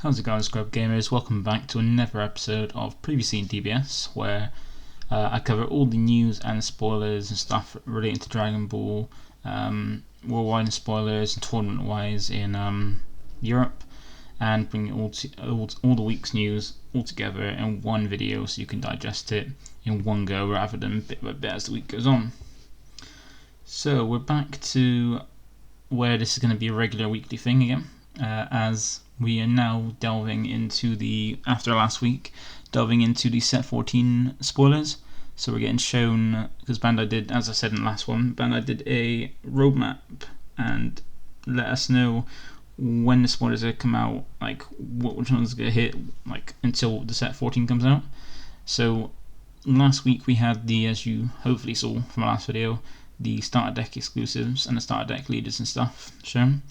How's it going, ScrubGamers? Welcome back to another episode of Previously in DBS, where I cover all the news and spoilers and stuff relating to Dragon Ball, worldwide spoilers and tournament-wise in Europe, and bring all the week's news all together in one video so you can digest it in one go rather than bit by bit as the week goes on. So we're back to where this is going to be a regular weekly thing again, as we are now delving into after last week, delving into the set 14 spoilers. So we're getting shown, because Bandai did, as I said in the last one, Bandai did a roadmap and let us know when the spoilers are going to come out, like which ones are going to hit, like until the set 14 comes out. So last week we had as you hopefully saw from our last video, the starter deck exclusives and the starter deck leaders and stuff shown.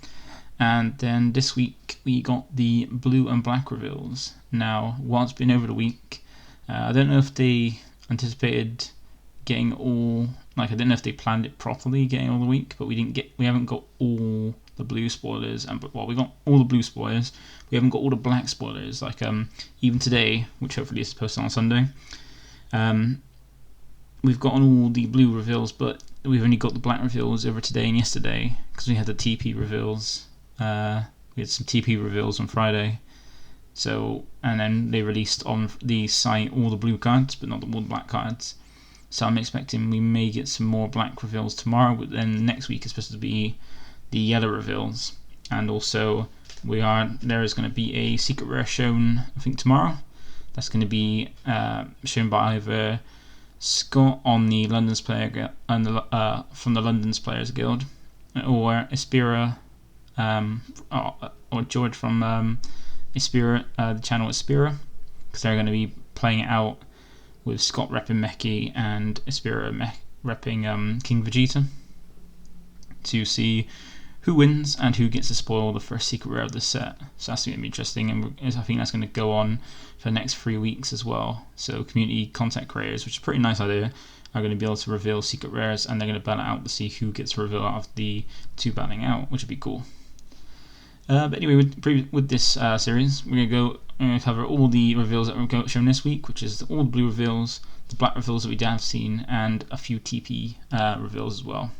And then this week we got the blue and black reveals. Now, while it's been over the week, I don't know if they anticipated getting all, I don't know if they planned it properly getting all the week, but we haven't got all the blue spoilers, we got all the blue spoilers. We haven't got all the black spoilers. Even today, which hopefully is posted on Sunday, we've gotten all the blue reveals, but we've only got the black reveals over today and yesterday because we had the TP reveals. We had some TP reveals on Friday, and then they released on the site all the blue cards, but not all the black cards. So I'm expecting we may get some more black reveals tomorrow, but then next week is supposed to be the yellow reveals, and also there is going to be a secret rare shown, I think tomorrow. That's going to be shown by either Scott on the London's Player from the London's Players Guild, or Aspira. Or George from Aspira, the channel Aspira, because they're going to be playing it out with Scott repping Meki and Aspira repping King Vegeta to see who wins and who gets to spoil the first secret rare of the set. So that's going to be interesting, and I think that's going to go on for the next 3 weeks as well. So community content creators, which is a pretty nice idea, are going to be able to reveal secret rares, and they're going to battle out to see who gets to reveal out of the two battling out, which would be cool. But anyway, with this series, we're going to cover all the reveals that were shown this week, which is all the blue reveals, the black reveals that we have seen, and a few TP reveals as well.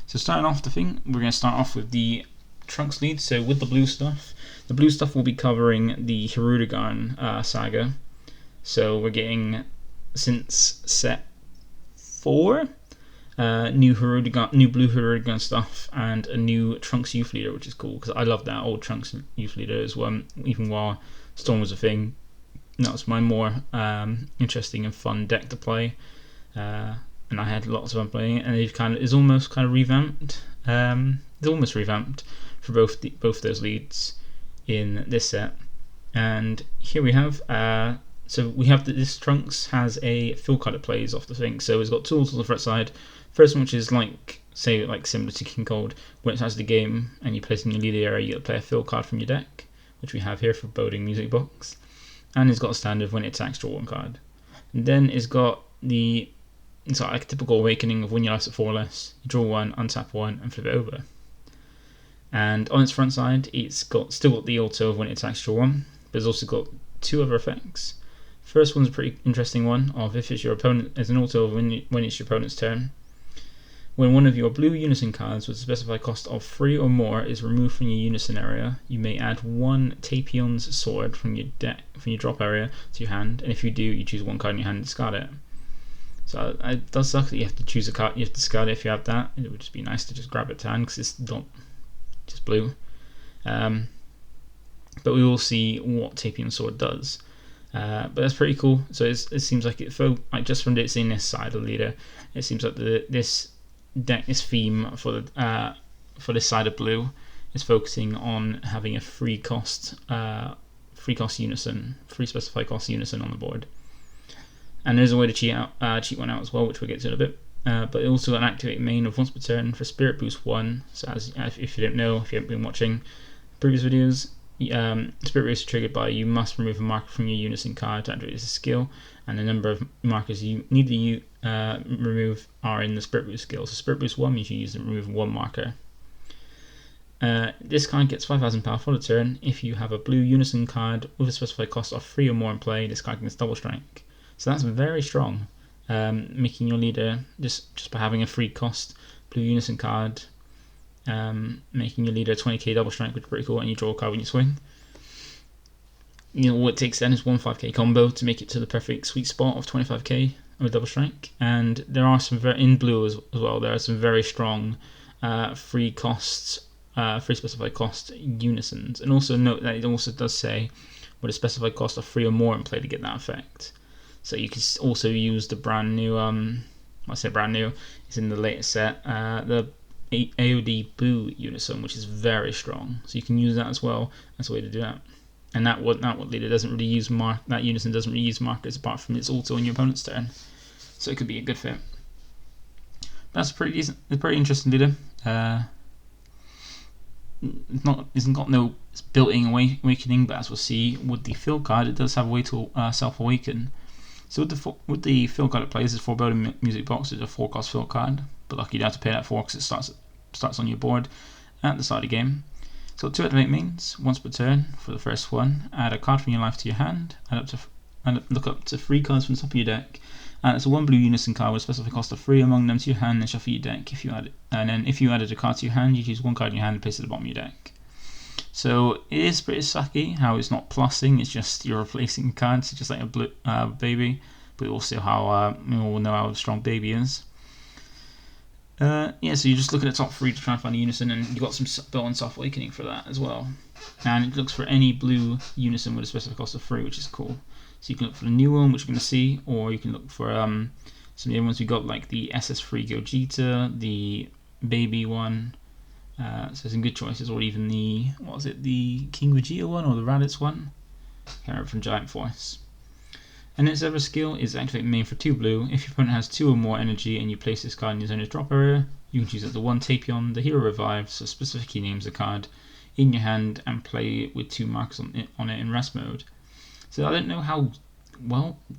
So starting off we're going to start off with the Trunks lead. So with the blue stuff will be covering the Hirudegarn saga. So we're getting, since set 4, new blue Hirudegarn stuff, and a new Trunks Youth Leader, which is cool because I love that old Trunks Youth Leader as well. Even while Storm was a thing, that was my more interesting and fun deck to play, and I had lots of fun playing it. And it's almost revamped. It's almost revamped for both those leads in this set. And here we have. So we have this Trunks has a field card that plays off the thing. So it's got tools on the front side. First one, which is similar to King Cold, when it starts the game and you place in your leader area, you get to play a field card from your deck, which we have here for Boding Music Box. And it's got a standard: when it attacks, draw one card. And then it's got it's like a typical Awakening of when your life's at 4 or less, you draw one, untap one, and flip it over. And on its front side, it's still got the auto of when it attacks, draw one, but it's also got 2 other effects. First one's a pretty interesting one, of if it's your opponent, as an auto when it's your opponent's turn. When one of your blue Unison cards with a specified cost of 3 or more is removed from your Unison area, you may add 1 Tapion's Sword from your drop area to your hand, and if you do, you choose 1 card in your hand and discard it. So it does suck that you have to choose a card, you have to discard it if you have that. It would just be nice to just grab it to hand because it's not just blue. But we will see what Tapion's Sword does. But that's pretty cool. So it seems like just from seeing this side of the leader, it seems like this theme for this side of blue is focusing on having a free specified cost unison on the board. And there's a way to cheat one out as well, which we'll get to in a bit. But it also got an activate main of once per turn for Spirit Boost 1. So if you don't know, if you haven't been watching previous videos, Spirit Boost is triggered by you must remove a marker from your Unison card to activate as a skill, and the number of markers you need to remove are in the Spirit Boost skill. So Spirit Boost 1 means you use to remove 1 marker. This card gets 5,000 power for the turn. If you have a blue Unison card with a specified cost of 3 or more in play, this card gets double strike. So that's very strong, making your leader, just by having a free cost blue Unison card, making your leader 20k double strike, which is pretty cool, and you draw a card when you swing. You know, what it takes then is one 5k combo to make it to the perfect sweet spot of 25k with double strike. And there are some in blue as well, there are some very strong free costs, free specified cost unisons. And also note that it also does say with a specified cost of 3 or more in play to get that effect. So you can also use the brand new, I say brand new, it's in the latest set, the AOD blue unison, which is very strong. So you can use that as well as a way to do that. And that leader doesn't really use that unison doesn't really use markers apart from its auto on your opponent's turn. So it could be a good fit. That's pretty decent. It's a pretty interesting leader. It's got no built-in awakening, but as we'll see with the field card, it does have a way to self-awaken. So with the field card it plays is Foreboding Music Box. It's a 4-cost field card, but lucky you don't have to pay that 4 because it starts on your board at the start of the game. So what 2 activate means, once per turn for the first one, add a card from your life to your hand, look up to 3 cards from the top of your deck, and it's a 1 blue unison card with a specific cost of 3 among them to your hand, and shuffle your deck. And then if you added a card to your hand, you choose 1 card in your hand and place it at the bottom of your deck. So it is pretty sucky how it's not plussing, it's just you're replacing cards, just like a blue baby, but also how we all know how strong baby is. Yeah, so you just look at the top 3 to try and find a unison, and you got some built-in self-awakening for that as well. And it looks for any blue unison with a specific cost of 3, which is cool. So you can look for the new one, which you're going to see, or you can look for some of the other ones we got, like the SS3 Gogeta, the baby one. So some good choices, or even the King Vegeta one or the Raditz one. Can't remember, from Giant Force. And its other skill is activate main for 2 blue. If your opponent has 2 or more energy and you place this card in your zone's drop area, you can choose it to 1 Tapion, the hero revive, so specifically names the card in your hand and play it with 2 markers on it in rest mode. So I don't know how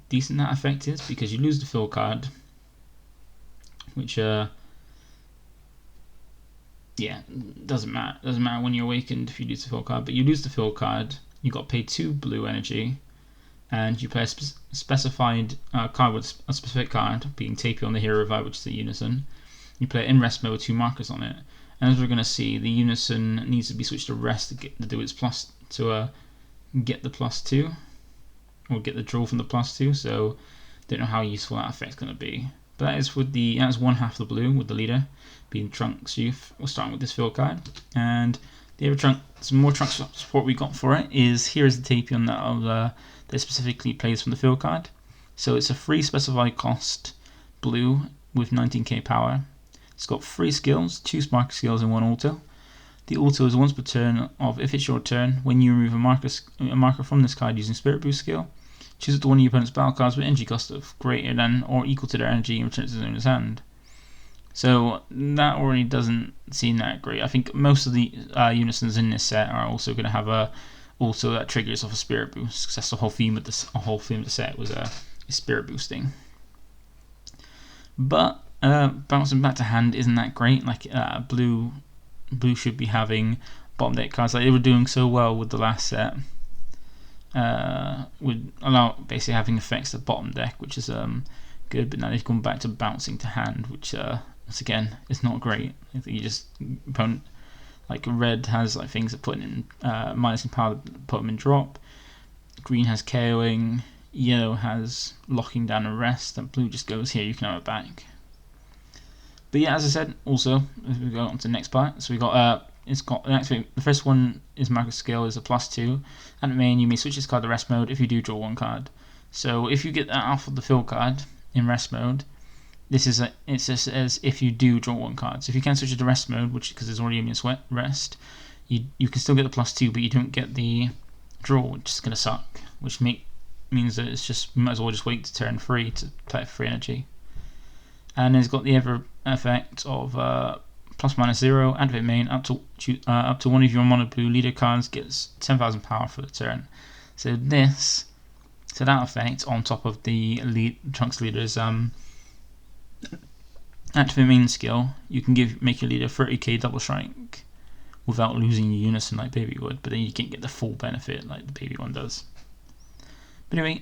decent that effect is, because you lose the fill card, which yeah, doesn't matter. Doesn't matter when you're awakened if you lose the fill card, but you lose the fill card, you got to pay 2 blue energy, and you play a specified card with a specific card, being Tapion the hero revive, which is the unison. You play it in rest mode with 2 markers on it, and as we're going to see, the unison needs to be switched to rest to do its plus to get the +2, or get the draw from the +2. So don't know how useful that effect's going to be. But that is with that's 1/2 of the blue with the leader being Trunks Youth. We're starting with this field card, and the other some more Trunks support we got for it is here's the Tapion that specifically plays from the field card. So it's a free specified cost blue with 19k power. It's got 3 skills, 2 spark skills and 1 auto. The auto is once per turn of if it's your turn, when you remove a marker from this card using Spirit Boost skill, choose it to one of your opponent's battle cards with energy cost of greater than or equal to their energy and return it to the owner's hand. So that already doesn't seem that great. I think most of the unisons in this set are also going to have a auto that triggers off a Spirit Boost, because that's the whole theme of the set was Spirit Boosting. But bouncing back to hand isn't that great. Like blue should be having bottom deck cards like they were doing so well with the last set. Would allow basically having effects at bottom deck, which is good, but now they've gone back to bouncing to hand, which once again is not great. I think you just opponent like red has like things that put in minus in power, put them in drop. Green has KOing, yellow has locking down a rest, and blue just goes here, you can have it back. But yeah, as I said, also as we go on to the next part, so we got it's got the first one is marker skill is a +2, and main you may switch this card to rest mode if you do draw 1 card. So if you get that off of the fill card in rest mode, this is it just as if you do draw 1 card. So if you can switch it to rest mode, which because it's already in your rest, you can still get the +2, but you don't get the draw, which is gonna suck. Which means that it's just you might as well just wait to turn 3 to play free energy. And it's got the other effect of ±0, activate main up to one of your mono blue leader cards gets 10,000 power for the turn. So that effect on top of the Trunks leader's activate main skill, you can make your leader 30k double strike without losing your Unison like Baby would, but then you can't get the full benefit like the Baby one does. But anyway,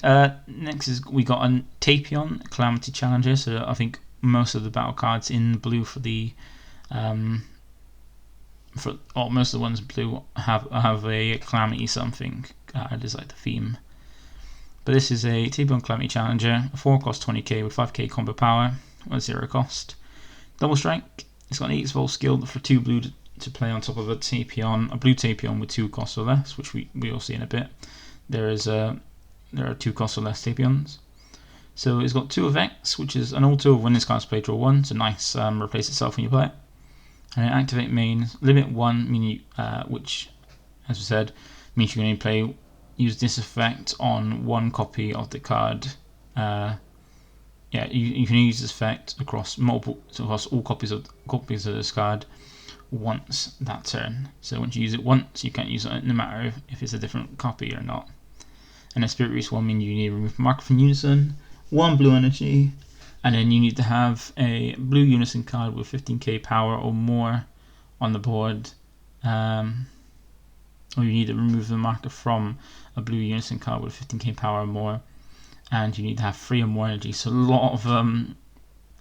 next is we got a Tapion Calamity Challenger. So I think most of the battle cards in blue for the most of the ones in blue have a Calamity something card as like the theme. But this is a Tapion Calamity Challenger, 4 cost 20k with 5k combo power, 0 cost. Double strike. It's got an 8 volt skill for 2 blue to play on top of a Tapion, a blue Tapion with 2 costs or less, which we will see in a bit. There are 2 costs or less Tapions. So it's got 2 effects, which is an auto when this card's played, draw 1. So nice, replace itself when you play it. And then activate main, limit 1, meaning which, as we said, means you can only use this effect on 1 copy of the card. You can use this effect across all copies of this card once that turn. So once you use it once, you can't use it no matter if it's a different copy or not. And a Spirit Boost 1 means you need to remove a marker from Unison, 1 blue energy, and then you need to have a blue Unison card with 15k power or more on the board, or you need to remove the marker from a blue Unison card with 15k power or more, and you need to have 3 or more energy. So a lot of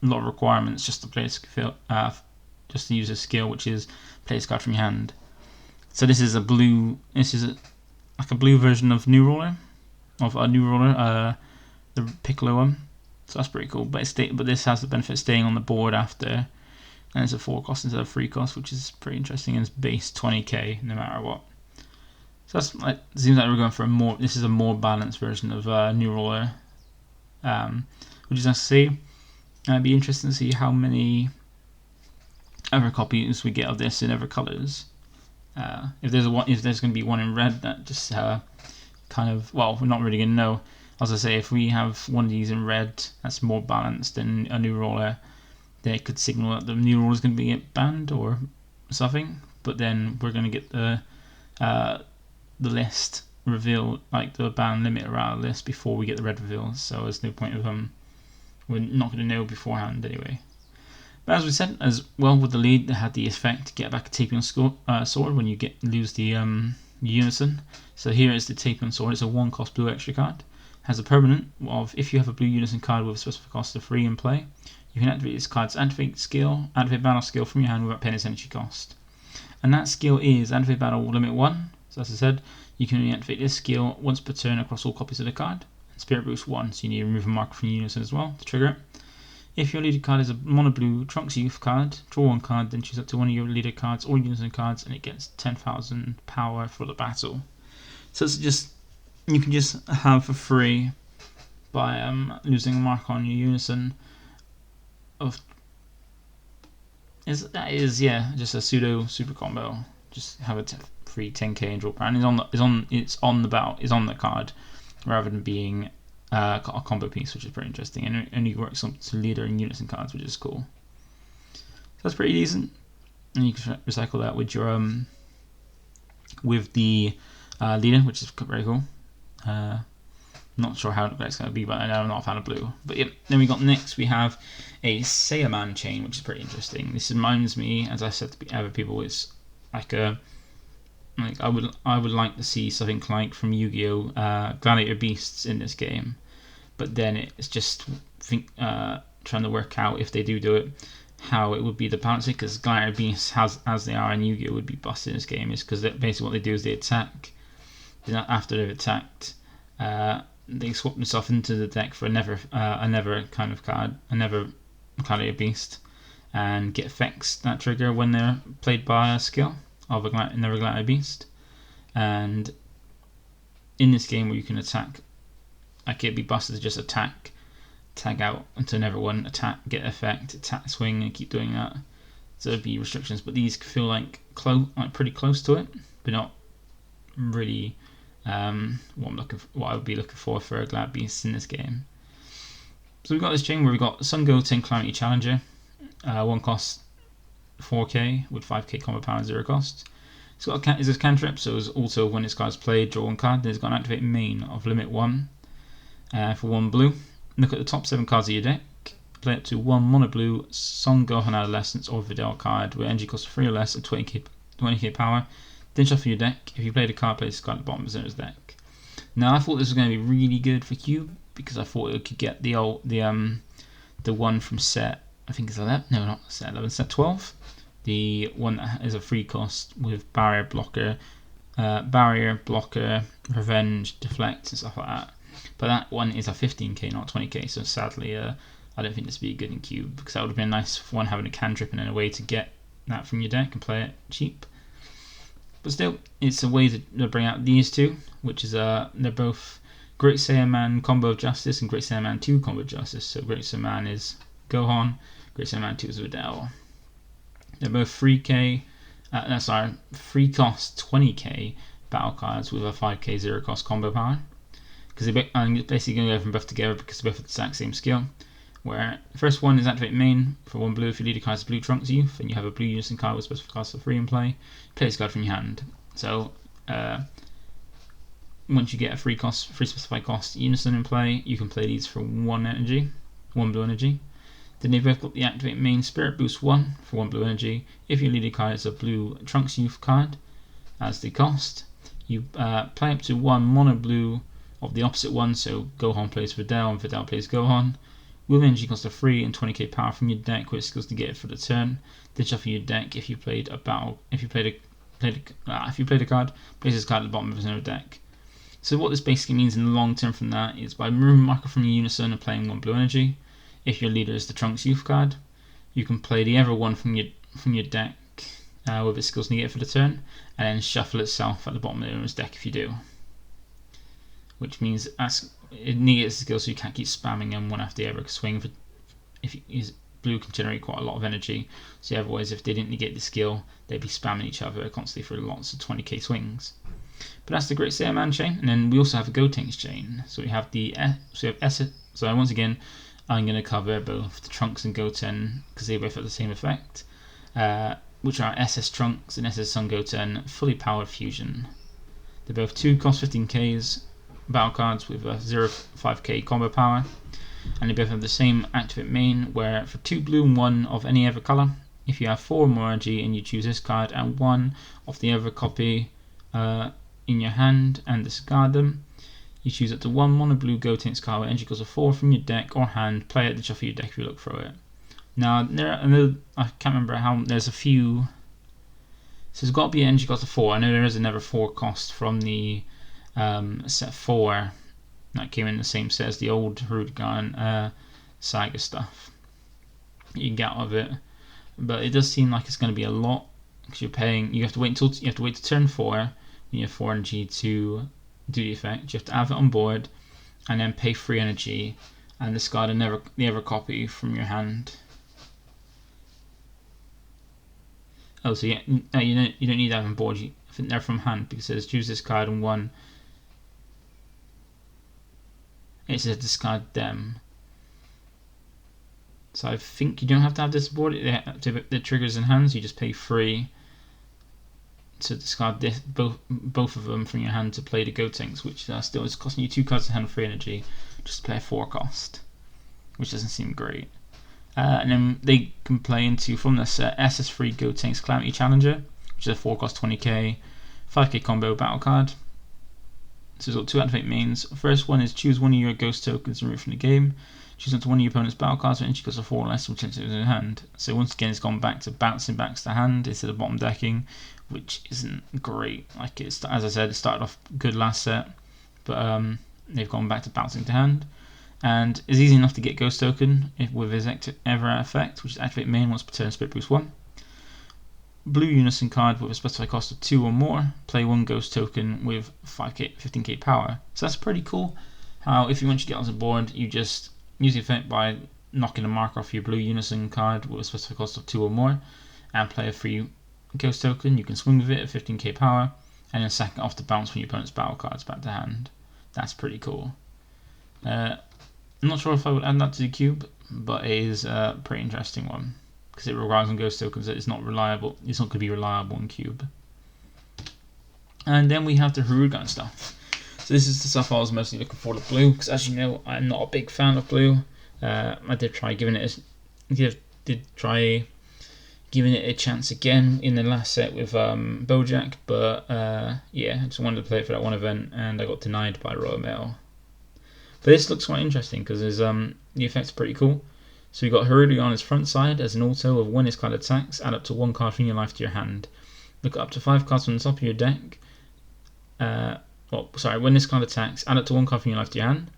requirements just to play a skill, just to use a skill, which is play this card from your hand. So this is like a blue version of New Roller, the Piccolo one. So that's pretty cool. But this has the benefit of staying on the board after, and it's a 4 cost instead of 3 cost, which is pretty interesting. And it's base 20k no matter what. So that's it seems like we're going for this is a more balanced version of New Roller, which is nice to see. It'd be interesting to see how many other copies we get of this in other colours. If there's going to be one in red, that just we're not really going to know. As I say, if we have one of these in red that's more balanced than a New Roller, then it could signal that the New Roller is going to be banned or something. But then we're going to get the list reveal, like the ban limit around the list before we get the red reveals. So there's no point of we're not going to know beforehand anyway. But as we said, as well with the lead, they had the effect to get back a Tapion sword when you lose the Unison. So here is the Tapion sword. It's a 1 cost blue extra card. Has a permanent of if you have a blue Unison card with a specific cost of 3 in play, you can activate this card's activate battle skill from your hand without paying its energy cost. And that skill is activate battle limit 1. So as I said, you can only activate this skill once per turn across all copies of the card. And Spirit Boost 1, so you need to remove a marker from Unison as well to trigger it. If your leader card is a mono blue Trunks Youth card, draw 1 card, then choose up to one of your leader cards or Unison cards, and it gets 10,000 power for the battle. So it's just, you can just have for free by losing a mark on your Unison. Just a pseudo super combo. Just have a free 10k and draw power, and it's on the card rather than being a combo piece, which is pretty interesting, and it only works on leader and Unison cards, which is cool. So that's pretty decent, and you can recycle that with your with the leader, which is very cool. Not sure how that's going to be, but I know I'm not a fan of blue. But yep, then we have a SAIYAMAN chain, which is pretty interesting. This reminds me, as I said to other people, it's like I would like to see something like from Yu-Gi-Oh! Gladiator Beasts in this game, but then it's just trying to work out if they do it, how it would be the balancing, because Gladiator Beasts, as they are in Yu-Gi-Oh! Would be busted in this game, is because basically what they do is they attack. Then after they've attacked, they swap themselves into the deck for another kind of card, another Gladiator Beast, and get effects that trigger when they're played by a skill of another Gladiator Beast. And in this game where you can attack, like it'd be busted to just attack, tag out into another one, attack, get effect, attack, swing, and keep doing that. So there'd be restrictions, but these feel like pretty close to it, but not really what I would be looking for a Glad Beast in this game. So we've got this chain where we've got Sun Goten Calamity Challenger, 1 cost 4k with 5k combo power and 0 cost. It's got a cantrip, so it's also when this card's played, draw 1 card. Then it's got an activate main of limit 1 for 1 blue. Look at the top 7 cards of your deck. Play up to 1 mono blue Son Gohan Adolescence or Videl card with energy cost of 3 or less and 20k 20k power. Then shuffle your deck. If you played a card, place a card at the bottom of Xeno's deck. Now I thought this was going to be really good for Cube because I thought it could get the one from set, I think it's 11. No, not set 11. Set 12. The one that is a free cost with barrier, blocker, revenge, deflect, and stuff like that. But that one is a 15k, not 20k. So sadly, I don't think this would be good in Cube because that would have been nice for one having a cantrip and then a way to get that from your deck and play it cheap. But still, it's a way to bring out these two, which is they're both Great SAIYAMAN Combo of Justice and Great SAIYAMAN 2 Combo of Justice. So Great SAIYAMAN is Gohan, Great SAIYAMAN 2 is Videl. They're both 3k, free cost 20k battle cards with a 5k 0 cost combo power. Because I'm basically going to go from both together because they both have the exact same skill. Where the first one is activate main for 1 blue. If you lead a card as Blue Trunks Youth and you have a blue Unison card with special cost of 3 in play, play this card from your hand. So once you get a free specified cost Unison in play, you can play these for 1 blue energy. Then they've both got the activate main Spirit Boost 1 for 1 blue energy. If you lead a card as a blue Trunks Youth card as the cost, you play up to 1 mono blue of the opposite one. So Gohan plays Videl and Videl plays Gohan. With energy cost of 3 and 20k power from your deck, with skills to get it for the turn. Then shuffle your deck if you played a card, place this card at the bottom of your deck. So what this basically means in the long term from that is by removing marker from your Unison and playing 1 blue energy. If your leader is the Trunks Youth card, you can play the other one from your deck with its skills to get it for the turn, and then shuffle itself at the bottom of your deck if you do. Which means it negates the skill, so you can't keep spamming them one after the other. Swing for blue can generate quite a lot of energy, so otherwise if they didn't negate the skill, they'd be spamming each other constantly for lots of 20k swings. But that's the Great SAIYAMAN chain, and then we also have a GOTENKS chain. So we have So once again, I'm going to cover both the Trunks and Goten because they both have the same effect, which are SS Trunks and SS Son Goten fully powered fusion. They're both 2 cost 15ks battle cards with a 0.5k combo power, and they both have the same activate main where for 2 blue and 1 of any other colour, if you have 4 or more energy and you choose this card and 1 of the other copy in your hand and discard them, you choose up to 1 mono blue GOTENKS card with energy cost of 4 from your deck or hand, play it, then shuffle your deck if you look through it. Now I can't remember how, there's a few, so there's got to be an energy cost of 4. I know there is another 4 cost from the set 4 that came in the same set as the old Hirudegarn Saga stuff you can get out of it, but it does seem like it's going to be a lot because you have to wait to turn 4 when you have 4 energy to do the effect. You have to have it on board and then pay 3 energy and discard the other copy from your hand. Oh, so you don't need that on board. I think they're from hand because it says choose this card and 1. It says discard them. So I think you don't have to have this board. The triggers in hand, so you just pay 3 to discard both of them from your hand to play the GOTENKS, which still is costing you 2 cards in hand, 3 energy, just to play a 4 cost, which doesn't seem great. And then they can play into from the set SS3 GOTENKS Calamity Challenger, which is a 4 cost 20k, 5k combo battle card. So it's got 2 activate mains. First one is choose 1 of your ghost tokens and remove from the game. Choose up to 1 of your opponent's battle cards with energy cost of 4 or less, which is in hand. So once again, it's gone back to bouncing back to the hand instead of bottom decking, which isn't great. Like as I said, it started off good last set, but they've gone back to bouncing to hand. And it's easy enough to get ghost token with his ever effect, which is activate main once per turn, Spirit Boost 1. Blue Unison card with a specified cost of 2 or more, play 1 ghost token with 15k power. So that's pretty cool. How if you want to get on the board, you just use the effect by knocking a marker off your blue Unison card with a specified cost of 2 or more, and play a free ghost token. You can swing with it at 15k power, and then sack it off to bounce when your opponent's battle cards back to hand. That's pretty cool. I'm not sure if I would add that to the cube, but it is a pretty interesting one because it relies on ghost tokens. It's not reliable. It's not going to be reliable in cube. And then we have the Hirudegarn stuff. So this is the stuff I was mostly looking for, the blue, because as you know, I'm not a big fan of blue. I did try giving giving it a chance again in the last set with Bojack, but yeah, I just wanted to play it for that one event and I got denied by Royal Mail. But this looks quite interesting because the effects are pretty cool. So you've got Hirudegarn on his front side as an auto of when his card attacks, add up to 1 card from your life to your hand. Look up to 5 cards from the top of your deck. When this card attacks, add up to 1 card from your life to your hand.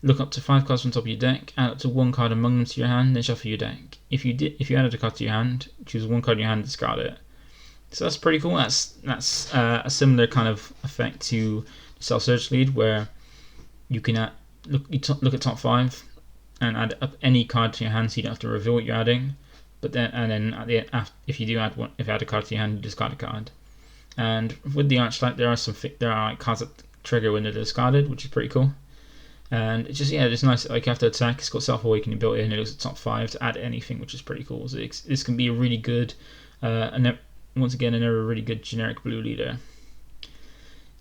Look up to 5 cards from the top of your deck, add up to 1 card among them to your hand, then shuffle your deck. If you added a card to your hand, choose 1 card in your hand and discard it. So that's pretty cool. That's a similar kind of effect to Self-Search Lead, where you can look at top 5 and add up any card to your hand, so you don't have to reveal what you're adding. But then at the end, if you add a card to your hand, you discard a card. And with the Archetype, there are cards that trigger when they're discarded, which is pretty cool. And it's just it's nice. Like after attack, it's got Self-Awakening built in. It looks at top 5 to add anything, which is pretty cool. So this can be a really good, once again, another really good generic blue leader.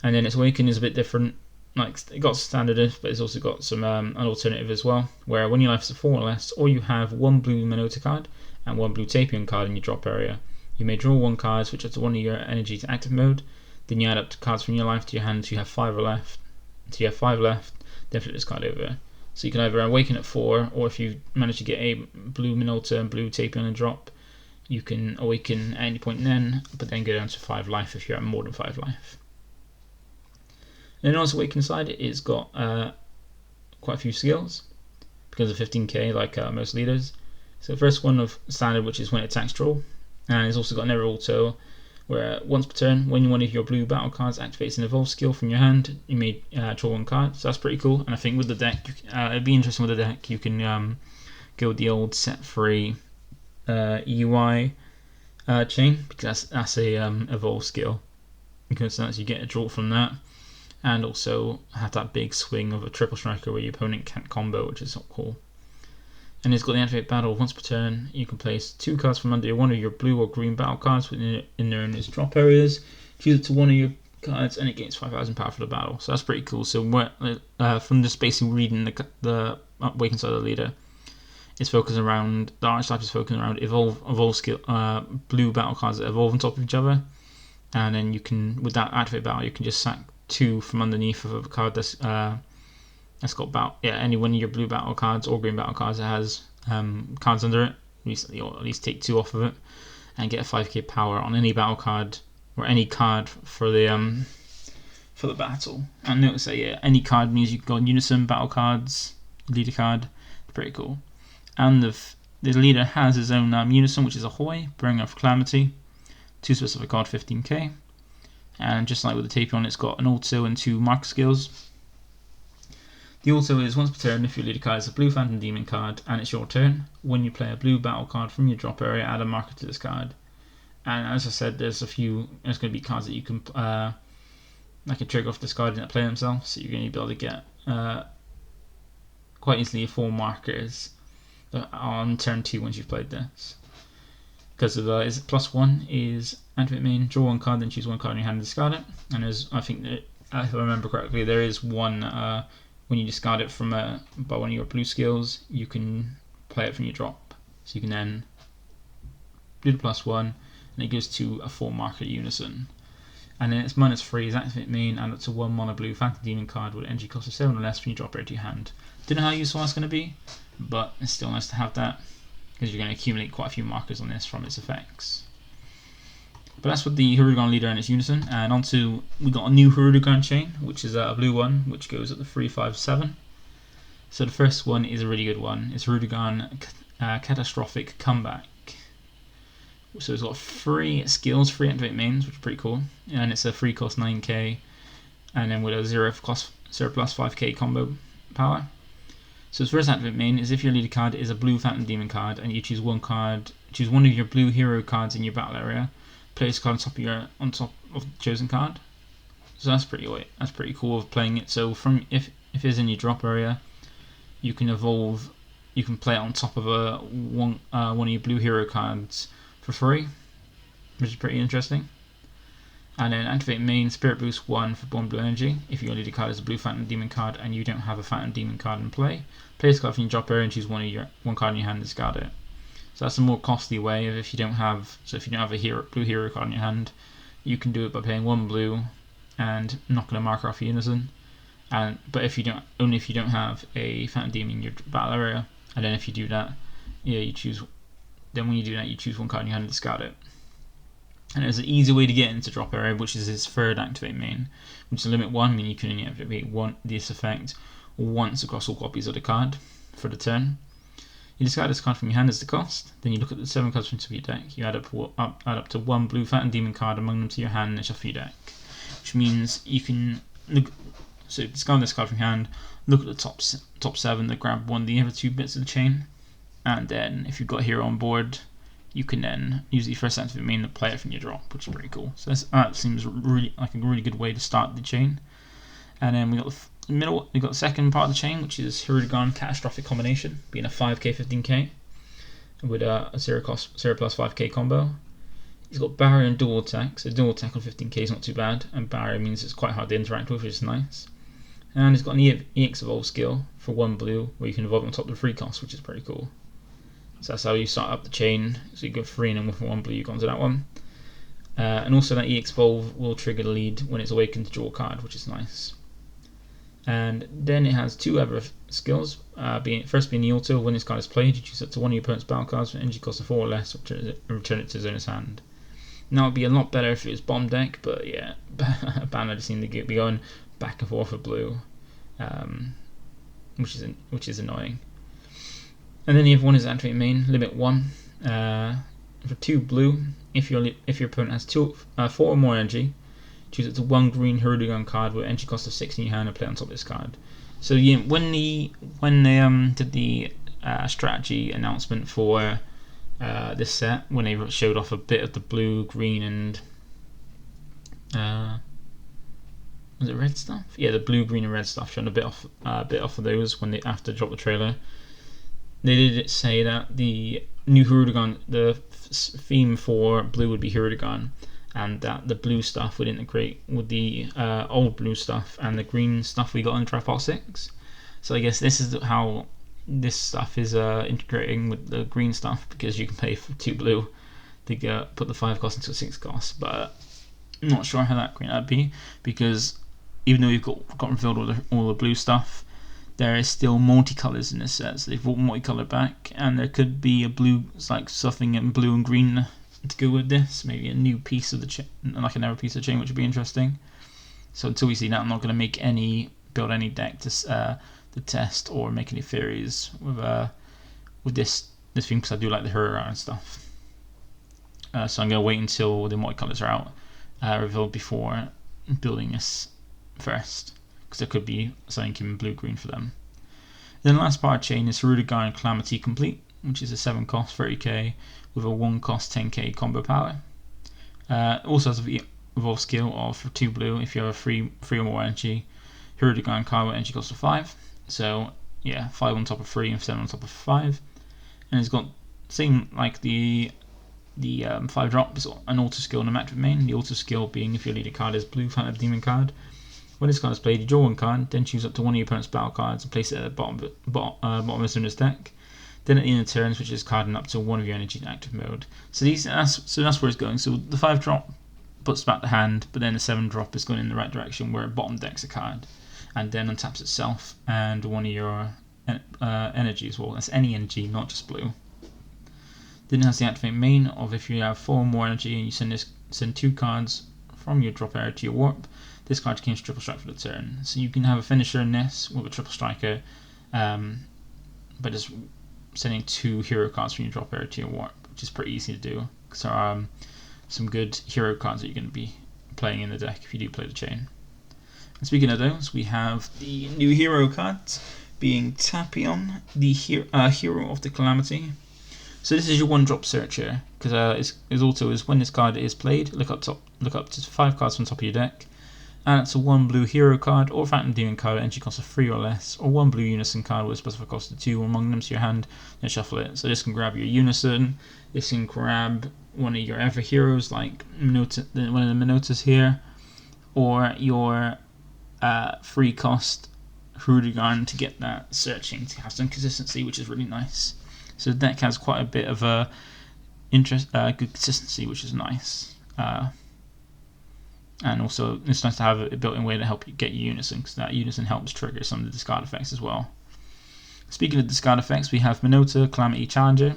And then its Awaken is a bit different. Like it got standard, but it's also got some an alternative as well, where when your life is 4 or less, or you have 1 blue Minota card and 1 blue Tapion card in your drop area, you may draw 1 card, switch up to 1 of your energy to active mode. Then you add up to cards from your life to your hand, so you have 5 left. So you have 5 left. Then flip this card over. So you can either Awaken at 4, or if you manage to get a blue Minota and blue Tapion and drop, you can Awaken at any point then, but then go down to 5 life if you have more than 5 life. And then on its Awaken side, it's got quite a few skills because of 15k, like most leaders. So the first one of standard, which is when it attacks, draw, and it's also got another auto where once per turn, when one of your blue battle cards activates an evolve skill from your hand, you may draw 1 card. So that's pretty cool. And I think with the deck, it'd be interesting with the deck. You can go with the old set free UI chain, because that's a evolve skill, because that's you get a draw from that. And also have that big swing of a triple striker where your opponent can't combo, which is so cool. And it's got the activate battle. Once per turn, you can place 2 cards from under one of your blue or green battle cards in their its drop areas. Choose it to 1 of your cards, and it gains 5,000 power for the battle. So that's pretty cool. So from just basically reading the Awakened side of the leader, it's focused around the Archetype is focused around evolve skill, blue battle cards that evolve on top of each other, and then you can, with that activate battle, you can just sack 2 from underneath of a card that's got any one of your blue battle cards or green battle cards that has cards under it recently, or at least take 2 off of it, and get a 5k power on any battle card or any card for the battle. And notice that any card means you can go on UNISON battle cards, leader card. Pretty cool. And the leader has his own UNISON, which is a Hoy, Bringer of Calamity, 2 specific card, 15k. And just like with the Tapion, it's got an auto and 2 mark skills. The auto is once per turn, if your leader card is a blue Phantom Demon card and it's your turn, when you play a blue battle card from your drop area, add a marker to this card. And as I said, there's going to be cards that you can like a trigger off discarding that play themselves, so you're going to be able to get quite easily 4 markers on turn 2 once you've played this. Because of is +1 is activate main, draw 1 card, then choose 1 card in your hand and discard it. And I think that, if I remember correctly, there is one when you discard it from by one of your blue skills, you can play it from your drop. So you can then do the +1, and it goes to a 4 marker UNISON. And then it's -3 is activate main, and up to 1 mono blue Phantom Demon card with energy cost of 7 or less from your drop area to your hand. Don't know how useful that's going to be, but it's still nice to have that, because you're going to accumulate quite a few markers on this from its effects. But that's with the Hirudegarn leader and its UNISON. And onto, we got a new Hirudegarn chain, which is a blue one, which goes at the 357. So the first one is a really good one. It's Hirudegarn Catastrophic Comeback. So it's got 3 skills, 3 activate mains, which is pretty cool. And it's a free cost 9k, and then with a 0 plus 5k combo power. So its first activate main is if your leader card is a blue Phantom Demon card and you choose 1 card, choose 1 of your blue hero cards in your battle area, play this card on top of the chosen card. So that's pretty cool of playing it. So from if it's in your drop area, you can evolve, you can play it on top of one of your blue hero cards for free, which is pretty interesting. And then activate main, Spirit Boost 1 for 1 blue energy. If your leader card is a blue Phantom Demon card and you don't have a Phantom Demon card in play, play this card from your drop area and choose 1 card in your hand and discard it. So that's a more costly way of if you don't have a blue hero card in your hand, you can do it by paying 1 blue and knocking a marker off Unison. But if you don't have a Phantom Demon in your battle area, and then if you do that, yeah, you choose. Then when you do that, you choose 1 card in your hand and discard it. And there's an easy way to get into drop area, which is his third activate main, which is limit 1, meaning you can only activate this effect once across all copies of the card for the turn. You discard this card from your hand as the cost. Then you look at the 7 cards from your deck. You add up to 1 blue Phantom Demon card among them to your hand and shuffle your deck, which means you can look. So discard this card from your hand. Look at the top 7. Then grab one of the other 2 bits of the chain, and then if you've got a hero on board, you can then use the first activate main to play it from your drop, which is pretty cool. So that seems really like a really good way to start the chain. And then we got the second part of the chain, which is Hirudegarn Catastrophic Combination, being a 5k 15k with a 0 plus 5k combo. He's got barrier and dual attack, so dual attack on 15k is not too bad, and barrier means it's quite hard to interact with, which is nice. And he's got an EX Evolve skill for 1 blue, where you can evolve on top of the free cost, which is pretty cool. So that's how you start up the chain. So you go 3 and then with 1 blue you go onto that one. And also that EX Evolve will trigger the lead when it's awakened to draw a card, which is nice. And then it has 2 other skills. First being the auto, when this card is played, you choose up to 1 of your opponent's battle cards for energy cost of 4 or less, and return it to his owner's hand. Now it would be a lot better if it was bomb deck, but yeah, Banner just seemed to be going back and forth with blue, which is annoying. And then the other one is activate main, limit 1 for 2 blue. If your opponent has 4 or more energy, choose it to 1 green Hirudegarn card with energy cost of 6 in your hand and play on top of this card. So yeah, when they did the strategy announcement for this set, when they showed off a bit of the blue, green, and was it red stuff? Yeah, the blue, green, and red stuff, showing a bit off of those when they after dropped the trailer. They did say that the new Hirudegarn, the theme for blue would be Hirudegarn, and that the blue stuff would integrate with the old blue stuff and the green stuff we got in Draft Box 6. So I guess this is how this stuff is integrating with the green stuff, because you can pay for 2 blue to put the 5 cost into a 6 cost. But I'm not sure how that great that'd be, because even though you've got revealed all the blue stuff, there is still multicolours in this set. So they've brought multicolour back, and there could be a blue, like something in blue and green to go with this. Maybe a new piece of the chain, like another piece of the chain, which would be interesting. So until we see that, I'm not going to build any deck to test or make any theories with this thing, because I do like the Hirudegarn and stuff. So I'm going to wait until the multicolours are out, revealed, before building this first, because there could be something in blue green for them. Then the last part of the chain is Hirudegarn Calamity Complete, which is a 7 cost 30k with a 1 cost 10k combo power. Also has a evolve skill of 2 blue if you have a 3 or more energy Hirudegarn card with energy cost of 5. So yeah, 5 on top of 3 and 7 on top of 5. And it's got same like the 5 drop, is an auto skill and a active main. The auto skill being if your leader card is blue Phantom Demon card. When this card is played, you draw 1 card, then choose up to 1 of your opponent's battle cards and place it at the bottom of his owner's deck. Then at the end of turn, switch this card up to 1 of your energy in active mode. So that's where it's going. So the 5 drop puts back the hand, but then the 7 drop is going in the right direction, where it bottom decks a card, and then untaps itself and 1 of your energy as well. That's any energy, not just blue. Then it has the activate main of if you have 4 or more energy and you send 2 cards from your drop area to your warp, this card becomes triple strike for the turn. So you can have a finisher in this with a triple striker, but just sending 2 hero cards from your drop area to your warp, which is pretty easy to do, because there are some good hero cards that you're going to be playing in the deck if you do play the chain. And speaking of those, we have the new hero cards, being Tapion, the hero of the Calamity. So this is your 1-drop searcher, because his auto is when this card is played, look up to 5 cards from the top of your deck, add it to 1 blue hero card or Phantom Demon card with energy cost of 3 or less, or 1 blue Unison card with a specified cost of 2 among them to your hand, and shuffle it. So this can grab your Unison, this can grab one of your other heroes like one of the Minotaurs here, or your 3 cost Hirudegarn to get that searching to have some consistency, which is really nice. So the deck has quite a bit of a good consistency, which is nice. And also it's nice to have a built-in way to help you get Unison, because that Unison helps trigger some of the discard effects as well. Speaking of discard effects, we have Minota Calamity Challenger.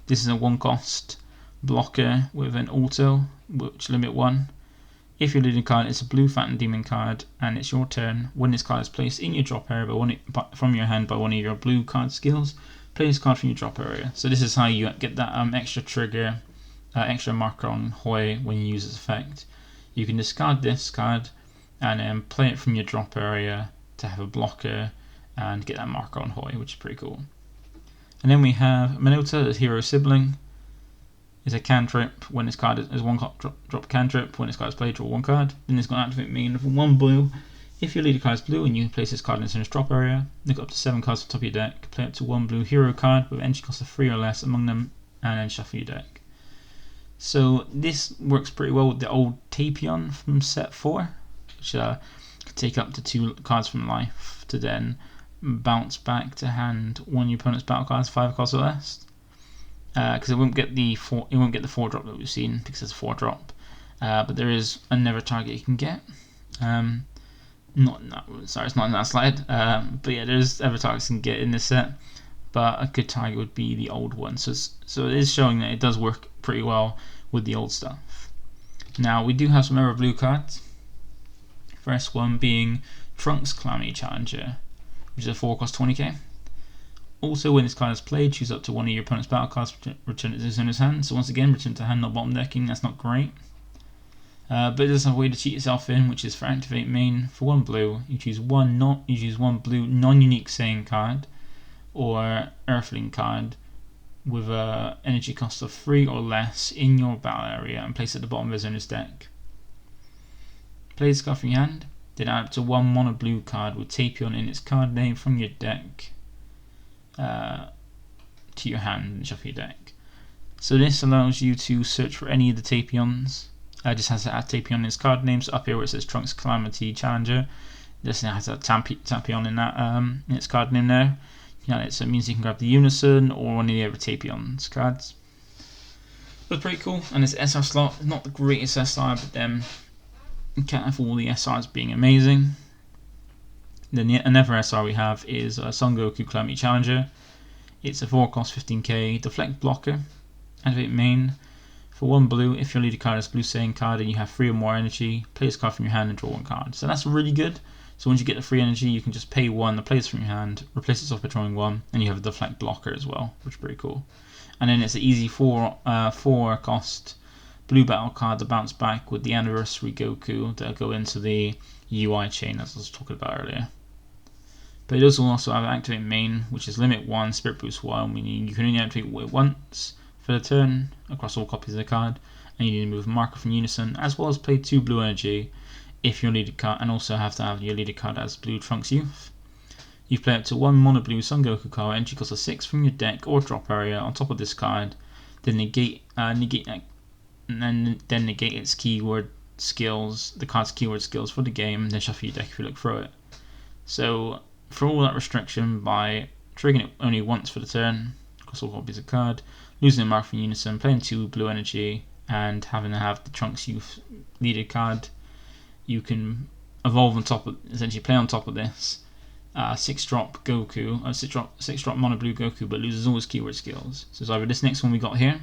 This is a 1-cost blocker with an auto, which limit 1. If your leading card is a blue Phantom Demon card and it's your turn, when this card is placed in your drop area from your hand by one of your blue card skills, play this card from your drop area. So this is how you get that extra trigger, extra marker on Hoi when you use this effect. You can discard this card and then play it from your drop area to have a blocker and get that marker on Hoi, which is pretty cool. And then we have Minota, the hero sibling. Is a cantrip. When this card is 1 drop cantrip, when this card is played, draw 1 card. Then it's got an activate mean of 1 blue. If your leader card is blue and you place this card in its drop area, look up to 7 cards on top of your deck, play up to 1 blue hero card with entry cost of 3 or less among them, and then shuffle your deck. So this works pretty well with the old Tapion from set 4, which can take up to 2 cards from life to then bounce back to hand one of your opponent's battle cards 5 costs or less. Because it won't get the 4 drop that we've seen, because it's a 4 drop. But there is another target you can get. It's not in that slide. But yeah, there's other targets you can get in this set. But a good target would be the old one. So it is showing that it does work pretty well with the old stuff. Now we do have some other blue cards. First one being Trunks Calamity Challenger, which is a 4-cost 20k. Also, when this card is played, choose up to one of your opponent's battle cards, return it to his owner's hand. So once again, return to hand, not bottom decking. That's not great. But it does have a way to cheat yourself in, which is for activate main. For 1 blue, you choose one blue non-unique Saiyan card or Earthling card with a energy cost of 3 or less in your battle area and place it at the bottom of his owner's deck. Play this card from your hand, then add up to 1 mono blue card with Tapion in its card name from your deck to your hand and shuffle your deck. So this allows you to search for any of the Tapions. Just has to add Tapion in its card names. Up here where it says Trunks Calamity Challenger, this has a Tapion in that in its card name there. Yeah, so it means you can grab the Unison or one of the other Tapion's cards. But pretty cool, and this SR slot is not the greatest SR, but then you can't have all the SRs being amazing. Then another SR we have is Son Goku Calamity Challenger. It's a 4-cost 15k deflect blocker. Activate main. For 1 blue, if your leader card is blue Saiyan card and you have 3 or more energy, play this card from your hand and draw 1 card. So that's really good. So once you get the free energy, you can just pay 1, play this from your hand, replace it off by drawing 1, and you have a deflect blocker as well, which is pretty cool. And then it's an easy 4-cost blue battle card to bounce back with the Anniversary Goku that go into the UI chain as I was talking about earlier. But it does also have activate main, which is limit 1, spirit boost 1, meaning you can only activate it once for the turn across all copies of the card, and you need to move a marker from Unison, as well as play 2 blue energy if your leader card, and also have to have your leader card as blue Trunks Youth. You play up to 1 mono blue Son Goku card, entry cost of 6 from your deck or drop area on top of this card, then negate its keyword skills, the card's keyword skills for the game, then shuffle your deck if you look through it. So for all that restriction, by triggering it only once for the turn across all copies of the card, losing a mark from Unison, playing 2 blue energy, and having to have the Trunks Youth leader card, you can evolve on top of, essentially play on top of this 6-drop Goku, 6-drop mono blue Goku, but loses all his keyword skills. So it's either this next one we got here,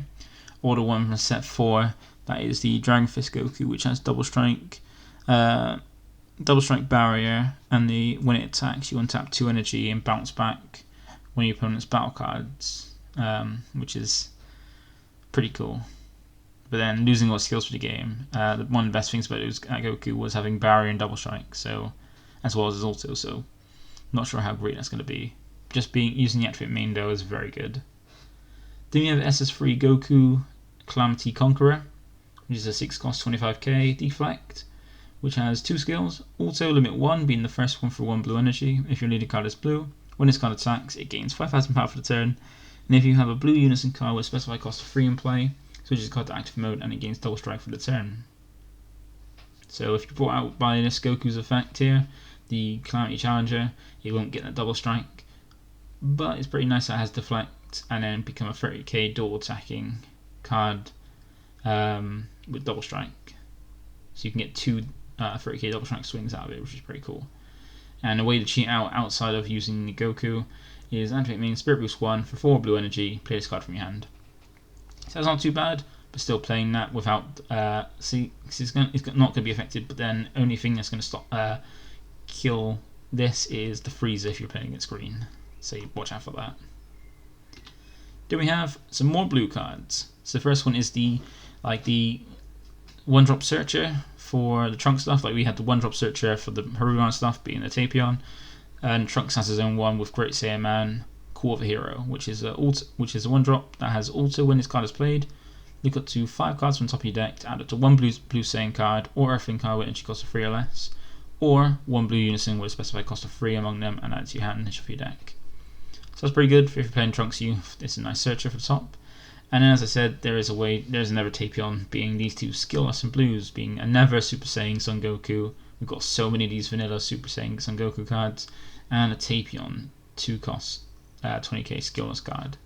or the one from set 4, that is the Dragon Fist Goku, which has double strike barrier, and when it attacks you untap 2 energy and bounce back one of your opponent's battle cards, which is pretty cool. But then losing all skills for the game, one of the best things about Goku was having barrier and double strike, so as well as his auto, so not sure how great that's going to be. Just using the activate main though is very good. Then we have SS3 Goku Calamity Conqueror, which is a 6-cost 25k deflect, which has 2 skills. Auto limit 1 being the first one for 1 blue energy. If your leader card is blue, when this card attacks, it gains 5,000 power for the turn. And if you have a blue Unison card with a specified cost of 3 in play, switches the card to active mode and it gains double strike for the turn. So if you're brought out by this Goku's effect here, the Calamity Challenger, it won't get that double strike. but it's pretty nice that it has deflect and then become a 30k dual attacking card with double strike. So you can get two 30k double strike swings out of it, which is pretty cool. And a way to cheat out outside of using the Goku is activate main Spirit Boost 1 for 4 blue energy, play this card from your hand. So that's not too bad, but still playing that without it's not going to be affected, but then only thing that's going to stop kill this is the freezer if you're playing against green. So you watch out for that. Then we have some more blue cards. So the first one is the one drop searcher for the Trunks stuff. Like we had the one drop searcher for the Hirudegarn stuff, being the Tapion, and Trunks has his own one with Great SAIYAMAN, Call of a Hero, which is a one drop that has auto when this card is played. Look up to 5 cards from the top of your deck to add up to 1 blue Saiyan card or Earthling card with energy cost of 3 or less, or 1 blue Unison with a specified cost of 3 among them and add to your hand and shuffle your deck. So that's pretty good if you're playing Trunks Youth. It's a nice searcher for the top. And then, as I said, there's another Tapion, being these two skillless and blues, being another Super Saiyan Son Goku. We've got so many of these vanilla Super Saiyan Son Goku cards, and a Tapion 2 cost 20k skillless card.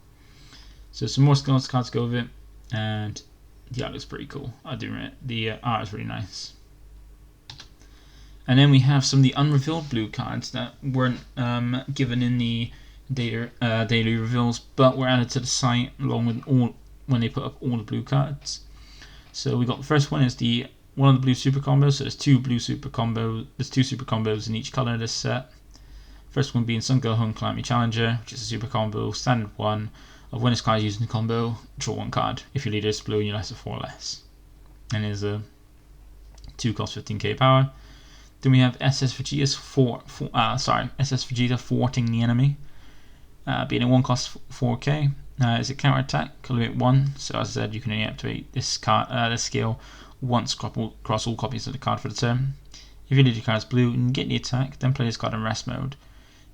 So some more skillless cards go with it, and the art looks pretty cool. I do admit the art is really nice. And then we have some of the unrevealed blue cards that weren't given in the daily reveals, but were added to the site along with when they put up all the blue cards. So we got the first one is one of the blue super combos. So there's two super combos in each color of this set. First one being Sun Gohan Climb Your Challenger, which is a super combo, standard one of when this card is used in the combo, draw 1 card if your leader is blue and your life is 4 or less. And is a 2 cost 15k power. Then we have SS Vegeta thwarting the enemy. Being a 1 cost 4k. It's a counter attack, color rate 1. So as I said, you can only activate this skill once across all copies of the card for the turn. If your leader card is blue and you get the attack, then play this card in rest mode.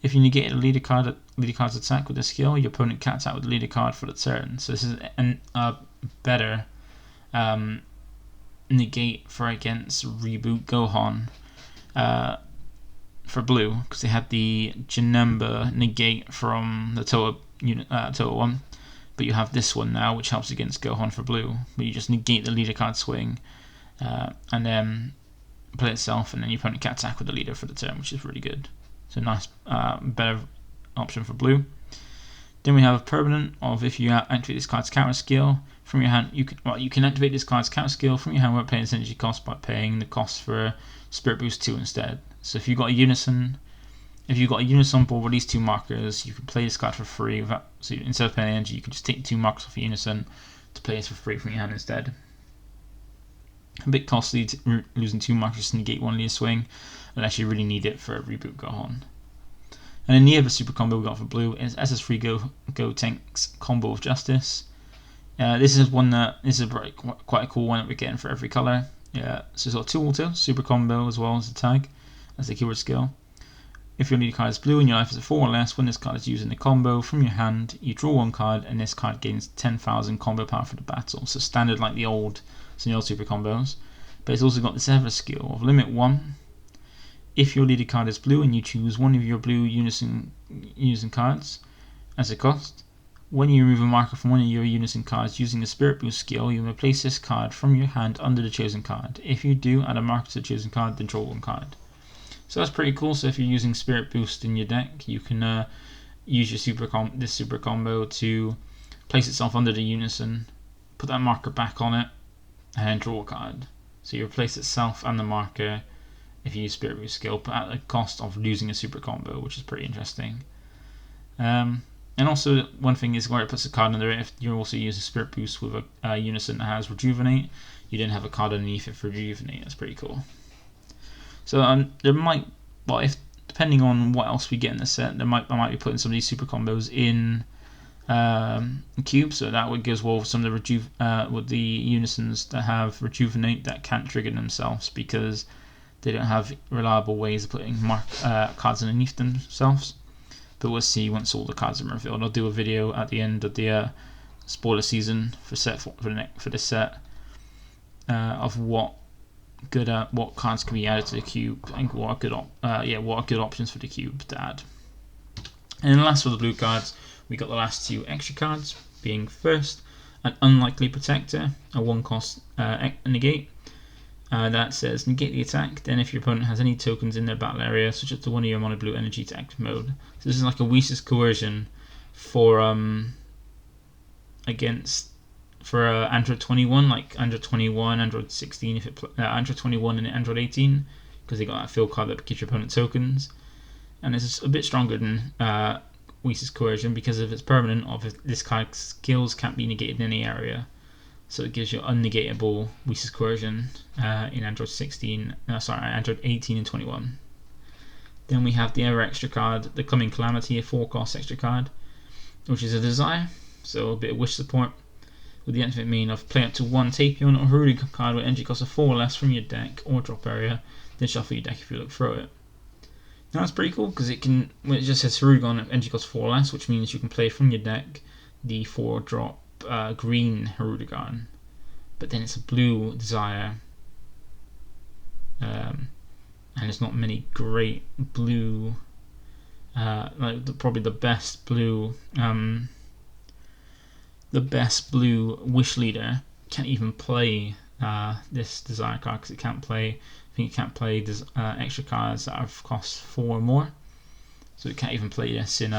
If you negate the leader card's attack with the skill, your opponent can't attack with the leader card for the turn. So this is a better negate for against Reboot Gohan for blue, because they had the Janemba negate from the Toa one, but you have this one now which helps against Gohan for blue, but you just negate the leader card swing and then play itself, and then your opponent can't attack with the leader for the turn, which is really good. So nice, better option for blue. Then we have a permanent of if you activate this card's counter skill from your hand, you can activate this card's counter skill from your hand without paying its energy cost by paying the cost for Spirit Boost 2 instead. So if you've got a Unison board with these 2 markers, you can play this card for free. So instead of paying energy, you can just take 2 markers off Unison to play this for free from your hand instead. A bit costly losing 2 markers to negate one leader swing, unless you really need it for a Reboot Gohan. And then the other super combo we got for blue is SS3 GOTENKS Combo of Justice. This is quite a cool one that we're getting for every color. So it's got 2 auto, super combo as well as a tag as the keyword skill. If your leader card is blue and your life is a 4 or less, when this card is used in the combo from your hand, you draw 1 card and this card gains 10,000 combo power for the battle. So standard like the old super combos. But it's also got this other skill of limit 1. If your leader card is blue and you choose one of your blue Unison cards as a cost, when you remove a marker from one of your Unison cards using the Spirit Boost skill, you may place this card from your hand under the chosen card. If you do, add a marker to the chosen card, then draw 1 card. So that's pretty cool. So if you're using Spirit Boost in your deck, you can use your this super combo to place itself under the Unison, put that marker back on it, and then draw a card. So you replace itself and the marker if you use Spirit Boost skill, but at the cost of losing a super combo, which is pretty interesting. And also, one thing is where it puts a card under it, if you're also using Spirit Boost with a Unison that has Rejuvenate, you then have a card underneath it for Rejuvenate. That's pretty cool. So there might, depending on what else we get in the set, I might be putting some of these super combos in cube, so that would give well some of the with the Unisons that have Rejuvenate that can't trigger themselves because they don't have reliable ways of putting cards underneath themselves. But we'll see once all the cards are revealed. I'll do a video at the end of the spoiler season for this set of what cards can be added to the cube and what are good options for the cube to add. And then last for the blue cards, we got the last two extra cards, being first, an Unlikely Protector, a 1-cost negate. That says negate the attack, then if your opponent has any tokens in their battle area, switch up to one of your mono blue energy to active mode. So this is like a Weese's Coercion for Android 21, like Android 21, Android 16, if it Android 21 and Android 18, because they got that fill card that gives your opponent tokens. And it's a bit stronger than Weese's Coercion because of its permanent of this card's skills can't be negated in any area. So it gives you unnegatable Weese's Coercion in Android 18 and 21. Then we have the other extra card, the Coming Calamity, a 4-cost extra card, which is a Desire, so a bit of wish support. With the activate mean of play up to one Tapion or Hirudegarn card with energy cost of 4 or less from your deck or drop area, then shuffle your deck if you look through it. Now that's pretty cool because it just says Hirudegarn energy cost 4 or less, which means you can play from your deck the 4-drop green Hirudegarn, but then it's a blue Desire, and there's not many great blue, probably the best blue Wish Leader can't even play this Desire card because it can't play. I think it can't play extra cards that have cost 4 or more, so it can't even play this in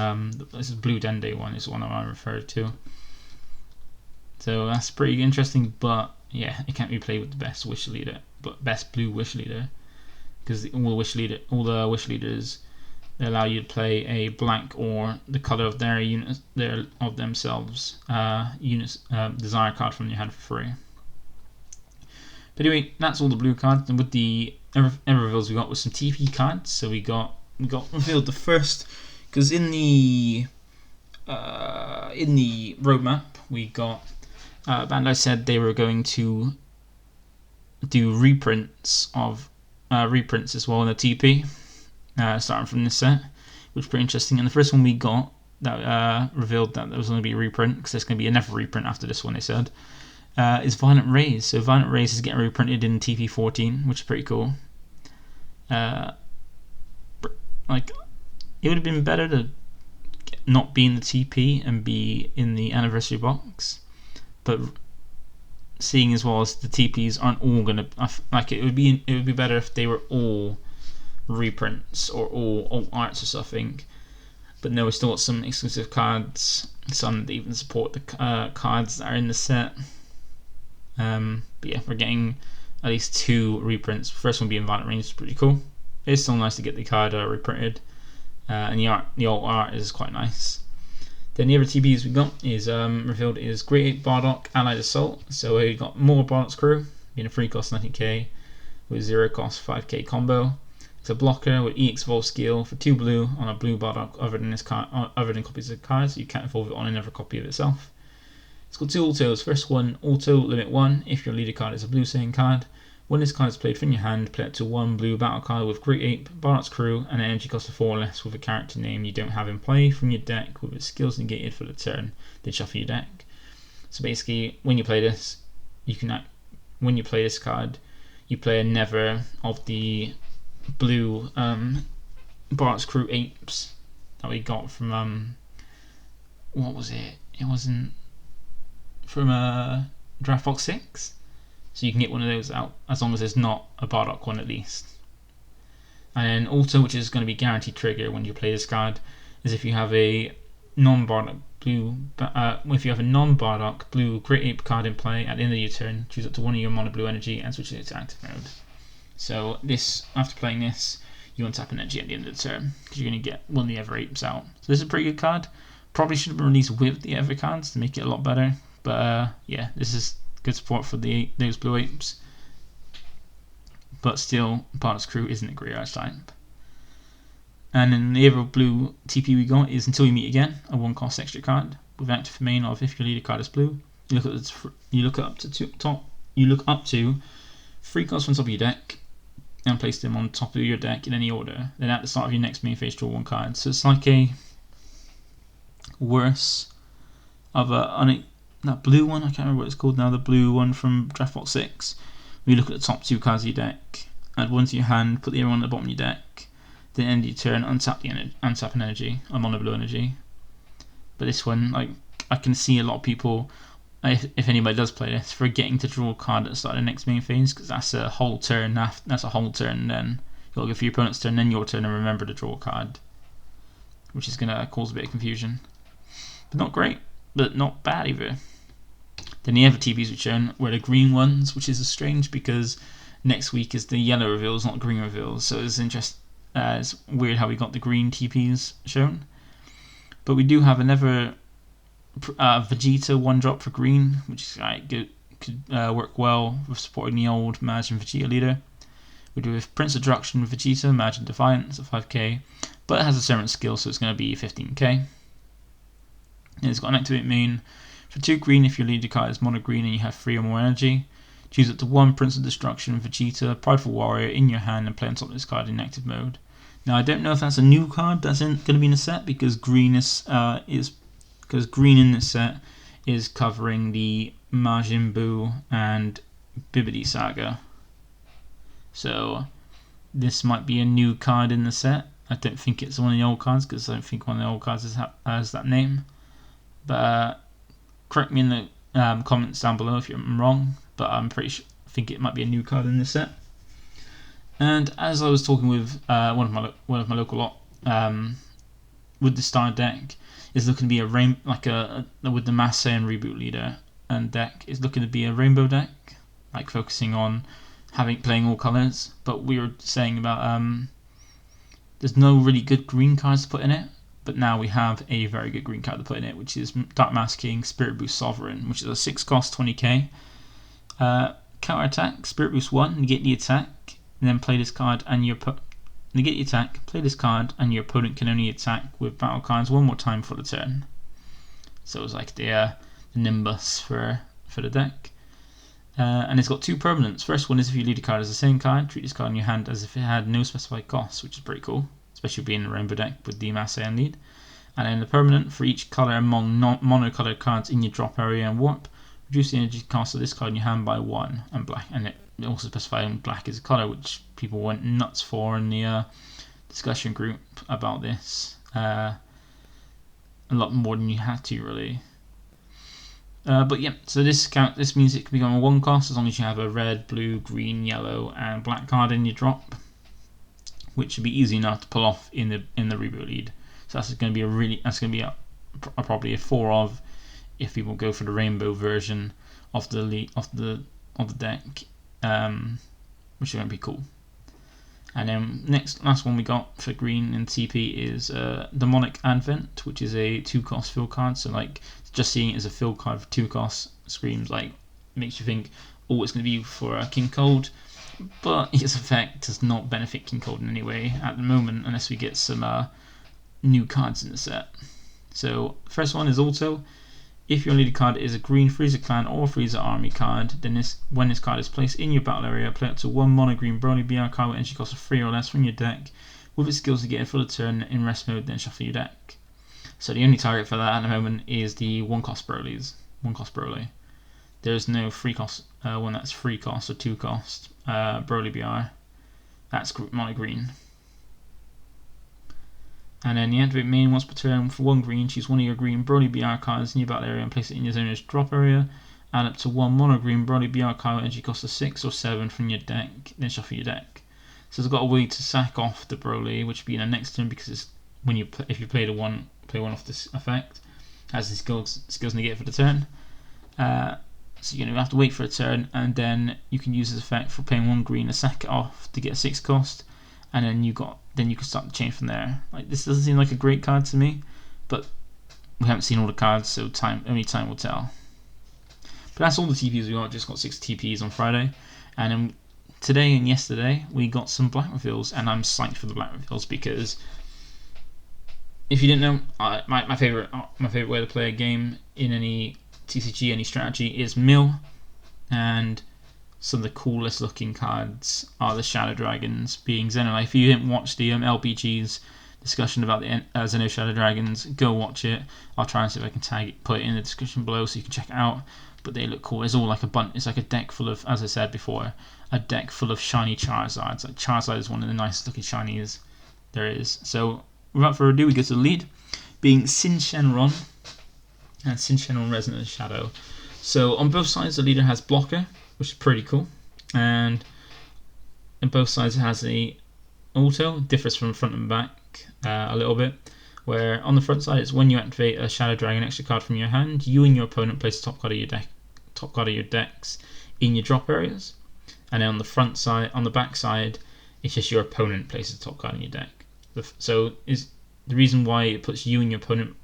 this is Blue Dende one is the one I referred to. So that's pretty interesting, but yeah, it can't be played with the best Wish Leader, but best blue Wish Leader, because all the Wish Leaders, they allow you to play a blank or the color of their unit, themselves Desire card from your hand for free. But anyway, that's all the blue cards, and with the ever reveals we got with some TP cards. So we got revealed the first, because in the roadmap we got Bandai said they were going to do reprints as well in the TP, starting from this set, which is pretty interesting. And the first one we got that revealed that there was going to be a reprint, because there's going to be another reprint after this one, they said, is Violent Rays. So Violent Rays is getting reprinted in TP14, which is pretty cool. Like, it would have been better to not be in the TP and be in the anniversary box, but seeing as well as the TPs aren't all gonna, like, it would be better if they were all reprints or all alt arts or something. But no, we still got some exclusive cards, some that even support the cards that are in the set. But yeah, we're getting at least 2 reprints. First one being Violent Rays is pretty cool. It's still nice to get the card reprinted, and the alt art is quite nice. Then the other TPs we got is revealed is Great Ape Bardock Allied Assault. So we got more Bardock's Crew, being a 3-cost 90k with 0-cost 5k combo. It's a blocker with EX Evolve skill for 2 blue on a blue Bardock other than copies of the card, so you can't evolve it on another copy of itself. It's got 2 autos. First one, auto limit 1 if your leader card is a blue Saiyan card. When this card is played from your hand, play up to 1 blue battle card with Great Ape, Bardock's Crew, and an energy cost of 4 or less with a character name you don't have in play from your deck with its skills negated for the turn. Then shuffle your deck. So basically, when you play this, when you play this card, you play a Never of the blue Bardock's Crew apes that we got from what was it? It wasn't from Draft Box 6. So you can get one of those out as long as there's not a Bardock one at least. And then auto, which is going to be guaranteed trigger when you play this card, is if you have a non-Bardock blue Great Ape card in play at the end of your turn, choose up to one of your mono blue energy and switch it to active mode. So this, after playing this, you untap an energy at the end of the turn because you're going to get one of the other apes out. So this is a pretty good card. Probably should have been released with the other cards to make it a lot better. But yeah, this is good support for those blue apes, but still Bardock's Crew isn't a great archetype. And then the other blue TP we got is Until You Meet Again, a 1-cost extra card with an active main of if your leader card is blue, you look up to 3 cards from top of your deck and place them on top of your deck in any order. Then at the start of your next main phase, draw 1 card. So it's like a worse of that blue one, I can't remember what it's called now, the blue one from Draft Box 6. We look at the top 2 cards of your deck, add 1 to your hand, put the other one at the bottom of your deck, Then end your turn, untap an energy, a mono blue energy. But this one, like, I can see a lot of people, if anybody does play this, forgetting to draw a card at the start of the next main phase, because that's a whole turn. That's a whole turn. Then you'll go for your opponent's turn, then your turn, and remember to draw a card, which is gonna cause a bit of confusion. But not great, but not bad either. Then the other TPs we've shown were the green ones, which is strange because next week is the yellow reveals, not green reveals. So it's it's weird how we got the green TPs shown. But we do have another Vegeta 1-drop for green, which is could work well with supporting the old Majin Vegeta leader. We do with Prince of Destruction Vegeta, Majin Defiance at 5k, but it has a certain skill, so it's going to be 15k. And it's got an activate main for 2 green if your leader card is mono green and you have 3 or more energy. Choose up to 1 Prince of Destruction Vegeta, Prideful Warrior in your hand and play on top of this card in active mode. Now I don't know if that's a new card that's going to be in the set, because green in this set is covering the Majin Buu and Bibbidi Saga. So this might be a new card in the set. I don't think it's one of the old cards, because I don't think one of the old cards has that name. But correct me in the comments down below if I'm wrong, but I'm pretty sure, I think it might be a new card in this set. And as I was talking with one of my local lot, with the star deck is looking to be a with the Mass Saiyan reboot leader and deck is looking to be a rainbow deck, like focusing on playing all colours. But we were saying about there's no really good green cards to put in it. But now we have a very good green card to put in it, which is Dark Mask King Spirit Boost Sovereign, which is a 6 cost 20k. Counter attack, Spirit Boost 1, negate the attack, and then play this card and negate the attack, play this card, and your opponent can only attack with battle cards 1 more time for the turn. So it was like the Nimbus for the deck. And it's got 2 permanents. First one is if your leader card is the same card, treat this card in your hand as if it had no specified cost, which is pretty cool, especially being a rainbow deck with the Mass Saiyan lead. And then the permanent, for each colour among mono-coloured cards in your drop area and warp, reduce the energy cost of this card in your hand by 1 and black. And it also specified black is a colour, which people went nuts for in the discussion group about this. A lot more than you had to, really. But yeah, so this means it can become a 1 cost as long as you have a red, blue, green, yellow, and black card in your drop, which should be easy enough to pull off in the reboot lead. So that's going to be probably a 4 of if people go for the rainbow version of the deck, which is going to be cool. And then last one we got for green and TP is Demonic Advent, which is a 2 cost fill card. So like just seeing it as a fill card for 2 costs screams like, makes you think, oh, it's going to be for King Cold. But its effect does not benefit King Cold in any way at the moment, unless we get some new cards in the set. So first one is Auto. If your leader card is a green Frieza Clan or Frieza Army card, then when this card is placed in your battle area, play up to 1 mono green Broly BR card with energy cost of 3 or less from your deck, with its skills to get it for the turn in rest mode, then shuffle your deck. So the only target for that at the moment is the 1 cost Broly. There is no 3 cost one that's 3 cost or 2 cost Broly BR. That's mono green. And then the activate main once per turn for 1 green, choose one of your green Broly BR cards in your battle area and place it in your zoner's drop area. Add up to 1 mono green Broly BR card with energy cost of 6 or 7 from your deck, then shuffle your deck. So it's got a way to sack off the Broly, which would be in the next turn, because it's if you play one off this effect, as the skills negate for the turn. So you're going to have to wait for a turn, and then you can use this effect for playing 1 green to sack it off to get a 6 cost, and then you can start the chain from there. Like, this doesn't seem like a great card to me, but we haven't seen all the cards, so only time will tell. But that's all the TPs we got. Just got 6 TPs on Friday, and then today and yesterday we got some black reveals, and I'm psyched for the black reveals because if you didn't know, my favorite way to play a game in any TCG, any strategy, is mill, and some of the coolest looking cards are the Shadow Dragons, being Xeno. If you didn't watch the LPG's discussion about the Xeno Shadow Dragons, go watch it. I'll try and see if I can put it in the description below so you can check it out. But they look cool. It's all like it's like a deck full of, as I said before, a deck full of shiny Charizards. Like, Charizard is one of the nicest looking shinies there is. So without further ado, we go to the lead, being SHENRON and SHENRON Resonance Shadow. So on both sides, the leader has blocker, which is pretty cool, and on both sides it has a auto. Differs from front and back a little bit. Where on the front side, it's when you activate a Shadow Dragon extra card from your hand, you and your opponent place the top card of your decks in your drop areas. And then on the front side, on the back side, it's just your opponent places the top card in your deck. So is the reason why it puts you and your opponent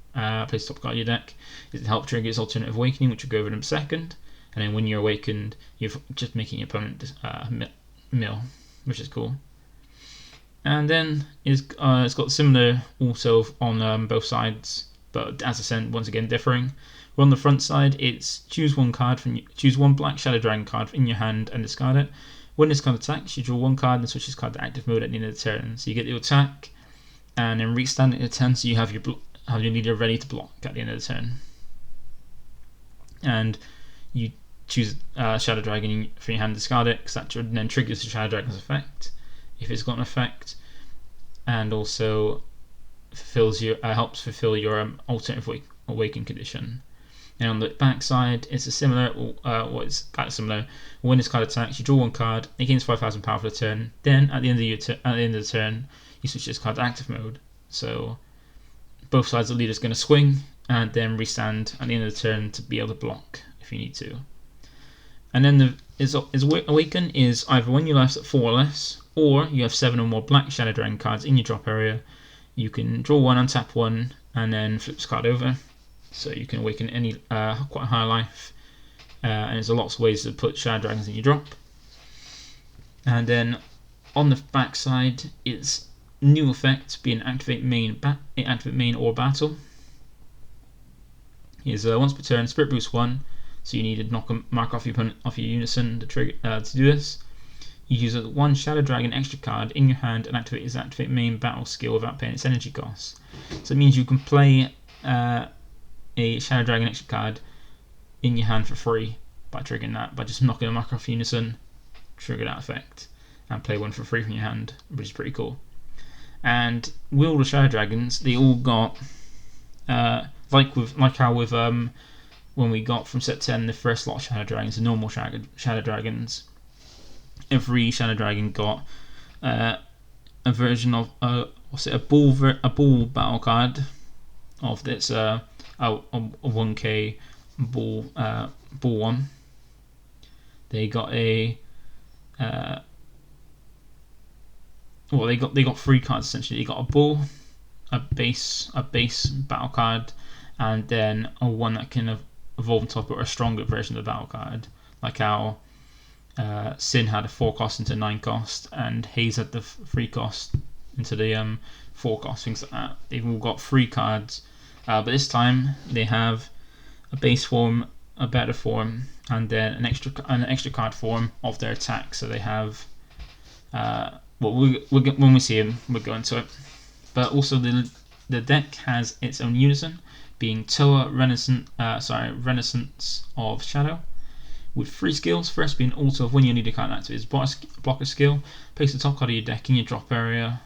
place the top card of your deck is to help trigger its Alternative Awakening, which we'll go over in a second. And then when you're awakened, you're just making your opponent mill, which is cool. And then it's got similar also on both sides, but as I said, once again differing. Where on the front side, it's choose one black Shadow Dragon card in your hand and discard it. When this card attacks, you draw one card and switch this card to active mode at the end of the turn. So you get the attack, and then restand it at 10, so you have your leader ready to block at the end of the turn. And you choose Shadow Dragon from your hand, discard it, because that then triggers the Shadow Dragon's effect, if it's got an effect, and also helps fulfill your Alternative Awakening condition. And on the back side, it's a similar. It's kind of similar. When this card attacks, you draw one card. It gains 5,000 power for the turn. Then at the end of the turn, you switch this card to active mode. So both sides of the leader is going to swing and then restand at the end of the turn to be able to block if you need to. And then its awaken is either when you're left at 4 or less, or you have 7 or more black Shadow Dragon cards in your drop area. You can draw one, untap one, and then flip this card over. So you can awaken any quite high life, and there's lots of ways to put Shadow Dragons in your drop. And then on the back side, it's new effect being activate main or battle. Is once per turn, Spirit Boost 1. So you need to mark off your opponent off your Unison to trigger to do this. You use one Shadow Dragon extra card in your hand and activate its activate main battle skill without paying its energy costs. So it means you can play a Shadow Dragon extra card in your hand for free by triggering that, by just knocking a marker off Unison, trigger that effect, and play one for free from your hand, which is pretty cool. And with all the Shadow Dragons, they all got like how with when we got from set 10 the first lot of Shadow Dragons, the normal Shadow Dragons, every Shadow Dragon got a version of a ball battle card of this a 1k ball one. They got they got 3 cards essentially. They got a ball, a base battle card, and then a one that can evolve on top, or a stronger version of the battle card, like how Sin had a 4 cost into 9 cost, and HAZE had the 3 cost into the 4 cost, things like that. They've all got 3 cards, but this time they have a base form, a better form, and then an extra card form of their attack. So they have when we see them, we'll go into it. But also the deck has its own unison, being Toa Renaissance of Shadow, with 3 skills. First being auto of when you need a card activate its blocker skill, place the top card of your deck in your drop area.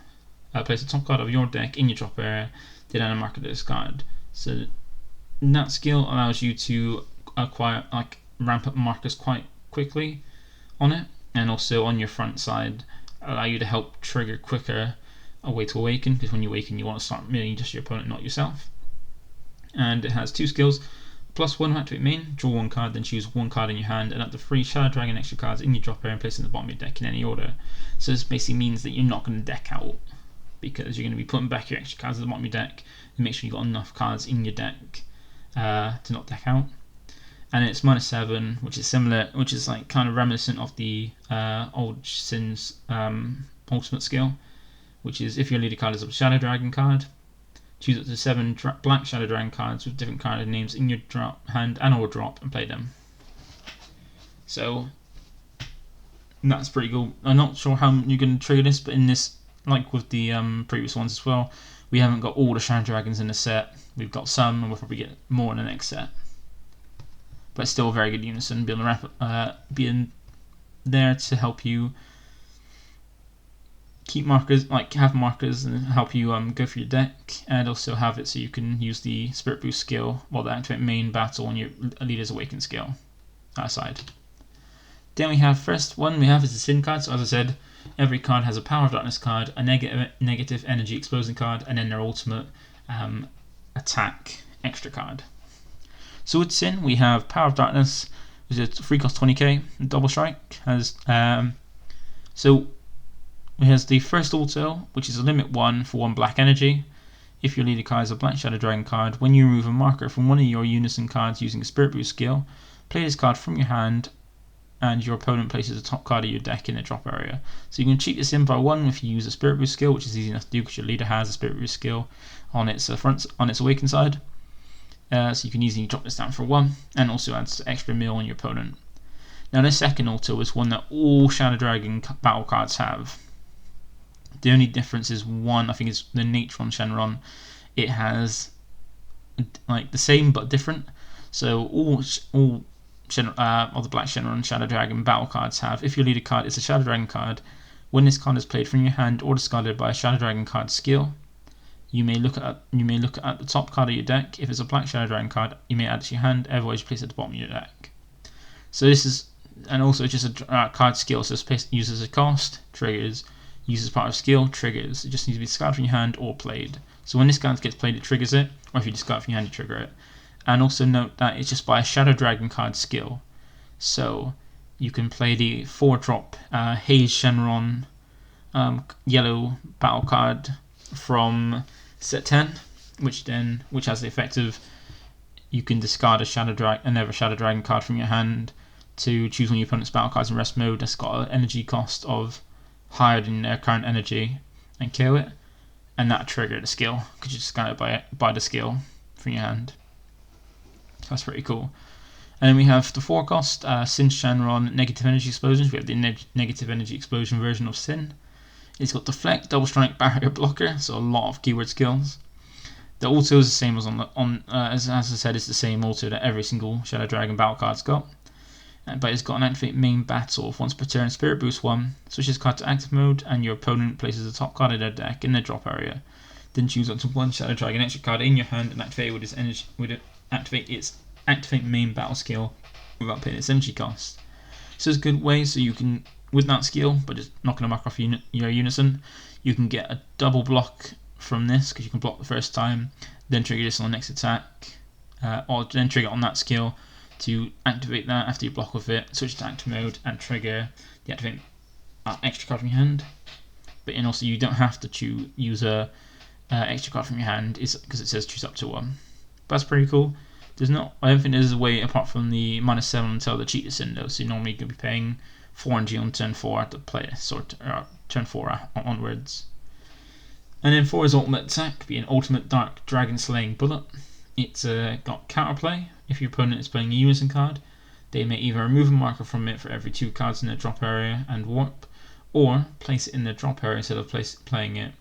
Place the top card of your deck in your drop area, then add a marker to this card. So that skill allows you to acquire, ramp up markers quite quickly on it, and also on your front side allow you to help trigger quicker a way to awaken, because when you awaken you want to start milling just your opponent, not yourself. And it has 2 skills. +1 to activate main, draw 1 card, then choose 1 card in your hand, and up to 3 Shadow Dragon extra cards in your drop area and place them at the bottom of your deck in any order. So this basically means that you're not going to deck out, because you're going to be putting back your extra cards at the bottom of your deck and make sure you've got enough cards in your deck to not deck out. And it's -7, which is similar, which is like kind of reminiscent of the old Sin's ultimate skill, which is if your leader card is a Shadow Dragon card, choose up to 7 black Shadow Dragon cards with different card names in your hand and or drop and play them. So that's pretty cool. I'm not sure how you're going to trigger this, but in this, like with the previous ones as well, we haven't got all the Shadow Dragons in the set. We've got some, and we'll probably get more in the next set. But still a very good unison, being there to help you keep markers, like have markers and help you go through your deck, and also have it so you can use the Spirit Boost skill while they activate main battle on your Leader's Awaken skill aside. Then we have first one we have is the Sin card. So as I said, every card has a Power of Darkness card, a negative energy exposing card, and then their ultimate attack extra card. So with Sin we have Power of Darkness, which is 3 cost 20k, double strike. So it has the first auto, which is a limit 1 for 1 black energy. If your leader card is a Black Shadow Dragon card, when you remove a marker from one of your Unison cards using a Spirit Boost skill, play this card from your hand and your opponent places the top card of your deck in the drop area. So you can cheat this in by 1 if you use a Spirit Boost skill, which is easy enough to do because your leader has a Spirit Boost skill on its Awaken side. So you can easily drop this down for 1, and also adds extra mill on your opponent. Now this second auto is one that all Shadow Dragon battle cards have. The only difference is one, I think it's the nature on Shenron. It has like the same but different. So all the Black Shenron Shadow Dragon battle cards have, if your leader card is a Shadow Dragon card, when this card is played from your hand or discarded by a Shadow Dragon card skill, you may look at the top card of your deck. If it's a Black Shadow Dragon card, you may add it to your hand, otherwise you place it at the bottom of your deck. So this is, and also just a card skill, so it's uses a cost, triggers, uses part of skill, triggers. It just needs to be discarded from your hand or played. So when this card gets played, it triggers it, or if you discard it from your hand, you trigger it. And also note that it's just by a Shadow Dragon card skill. So you can play the 4-drop HAZE Shenron yellow battle card from set 10, which has the effect of you can discard another Shadow Dragon card from your hand to choose one of your opponent's battle cards in rest mode that's got an energy cost of higher than their current energy and kill it, and that trigger the skill because you discard it by the skill from your hand. That's pretty cool. And then we have the 4 cost Sin Shenron Negative Energy Explosions. We have the Negative Energy Explosion version of Sin. It's got Deflect, Double Strike, Barrier, Blocker, so a lot of keyword skills. The auto is the same as I said, it's the same auto that every single Shadow Dragon battle card's got. But it's got an activate main battle of once per turn, Spirit Boost 1, switches card to active mode, and your opponent places the top card of their deck in the drop area. Then choose up to 1 Shadow Dragon extra card in your hand and activate activate its activate main battle skill without paying its energy cost. So it's a good way, so you can, with that skill, but just knocking a mark off your Unison, you can get a double block from this because you can block the first time, then trigger this on the next attack, or then trigger on that skill to activate that after you block with it, switch to active mode and trigger the activate extra card from your hand. But and also you don't have to use a extra card from your hand because it says choose up to 1. But that's pretty cool. I don't think there's a way apart from the -7 until the cheat is in though, so normally you could be paying 4 energy on turn 4 to play turn 4 onwards. And then for his ultimate attack, be an ultimate Dark Dragon Slaying Bullet. It's got counterplay. If your opponent is playing a Unison card, they may either remove a marker from it for every 2 cards in their drop area and warp, or place it in their drop area instead of playing it.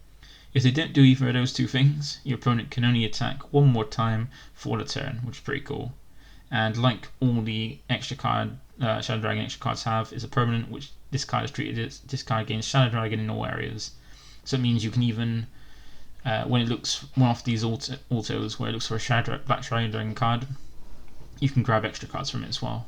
If they don't do either of those 2 things, your opponent can only attack 1 more time for the turn, which is pretty cool. And like all the extra card Shadow Dragon extra cards have, is a permanent, which this card is treated as this card gains Shadow Dragon in all areas. So it means you can even when it looks one off these autos where it looks for a Black Shadow Dragon card, you can grab extra cards from it as well.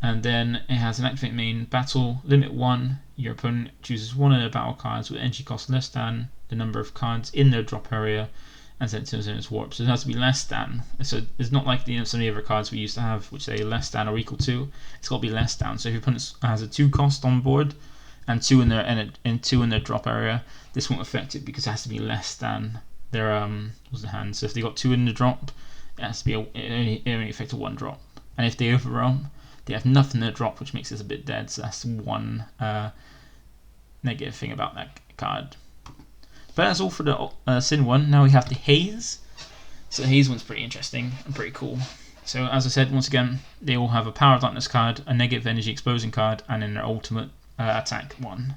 And then it has an activate main battle, limit 1, your opponent chooses one of their battle cards with energy cost less than the number of cards in their drop area and then it turns in its warp. So it has to be less than. So it's not like some of the other cards we used to have which say less than or equal to. It's got to be less than. So if your opponent has a 2 cost on board and 2 in their drop area, this won't affect it because it has to be less than their hand. So if they got 2 in the drop, it has to be it only affects a 1 drop. And if they overrun, they have nothing in the drop, which makes this a bit dead. So that's one negative thing about that card. But that's all for the Sin one. Now we have the HAZE. So the HAZE one's pretty interesting and pretty cool. So as I said, once again, they all have a Power of Darkness card, a Negative Energy Exposing card, and then their ultimate attack one.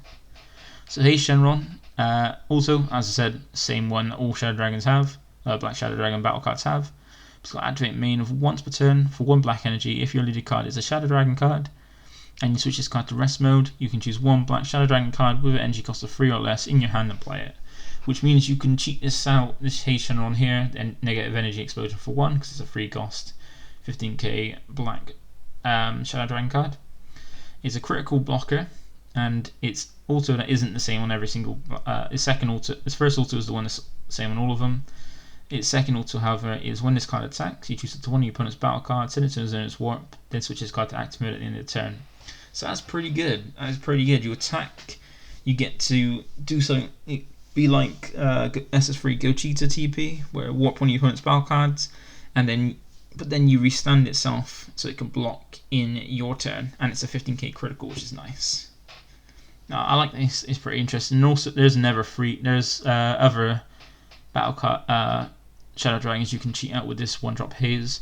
So HAZE Shenron, also, as I said, same one that all Shadow Dragons have, Black Shadow Dragon battle cards have. It's got activate main of once per turn for 1 black energy if your leader card is a Shadow Dragon card. and you switch this card to rest mode, you can choose one black Shadow Dragon card with an energy cost of 3 or less in your hand and play it. Which means you can cheat this out, this HAZE SHENRON here, and negative energy explosion for 1, because it's a free cost 15k black Shadow Dragon card. It's a critical blocker, and its auto that isn't the same on every single. Its first auto is the one that's the same on all of them. Its second auto, however, is when this card attacks, you choose it to one of your opponent's battle cards, send it to its warp, then switch this card to active mode at the end of the turn. So that's pretty good. That's pretty good. You attack, you get to do something. Be like SS3 Gogeta TP, where warp one of your opponent's battle cards, and then you restand itself so it can block in your turn, and it's a 15k critical, which is nice. I like this. It's pretty interesting. And also, there's other battle card Shadow Dragons you can cheat out with this one-drop HAZE,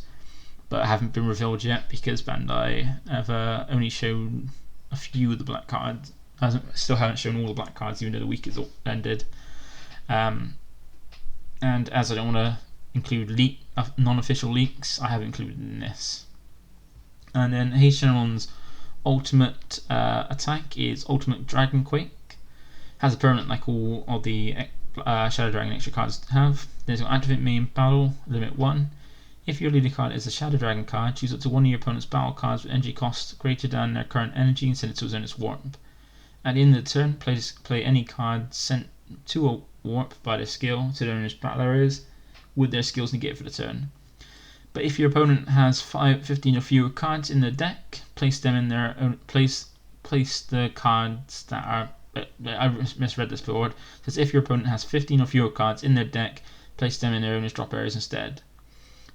but haven't been revealed yet because Bandai have only shown a few of the black cards. Still haven't shown all the black cards, even though the week is ended. And as I don't want to include non-official leaks, I have included in this. And then HAZE SHENRON's ultimate attack is Ultimate Dragon Quake. Has a permanent like all of the Shadow Dragon extra cards have. There's your activate main battle, limit 1. If your leader card is a Shadow Dragon card, choose up to one of your opponent's battle cards with energy cost greater than their current energy and send it to a zone its warp. At the end of the turn, play any card sent to a warp by their skill to their owner's battle areas with their skills negated for the turn. But if your opponent has 15 or fewer cards in their deck, place them in their own place the cards that are I misread this forward. It says if your opponent has 15 or fewer cards in their deck, place them in their owner's drop areas instead.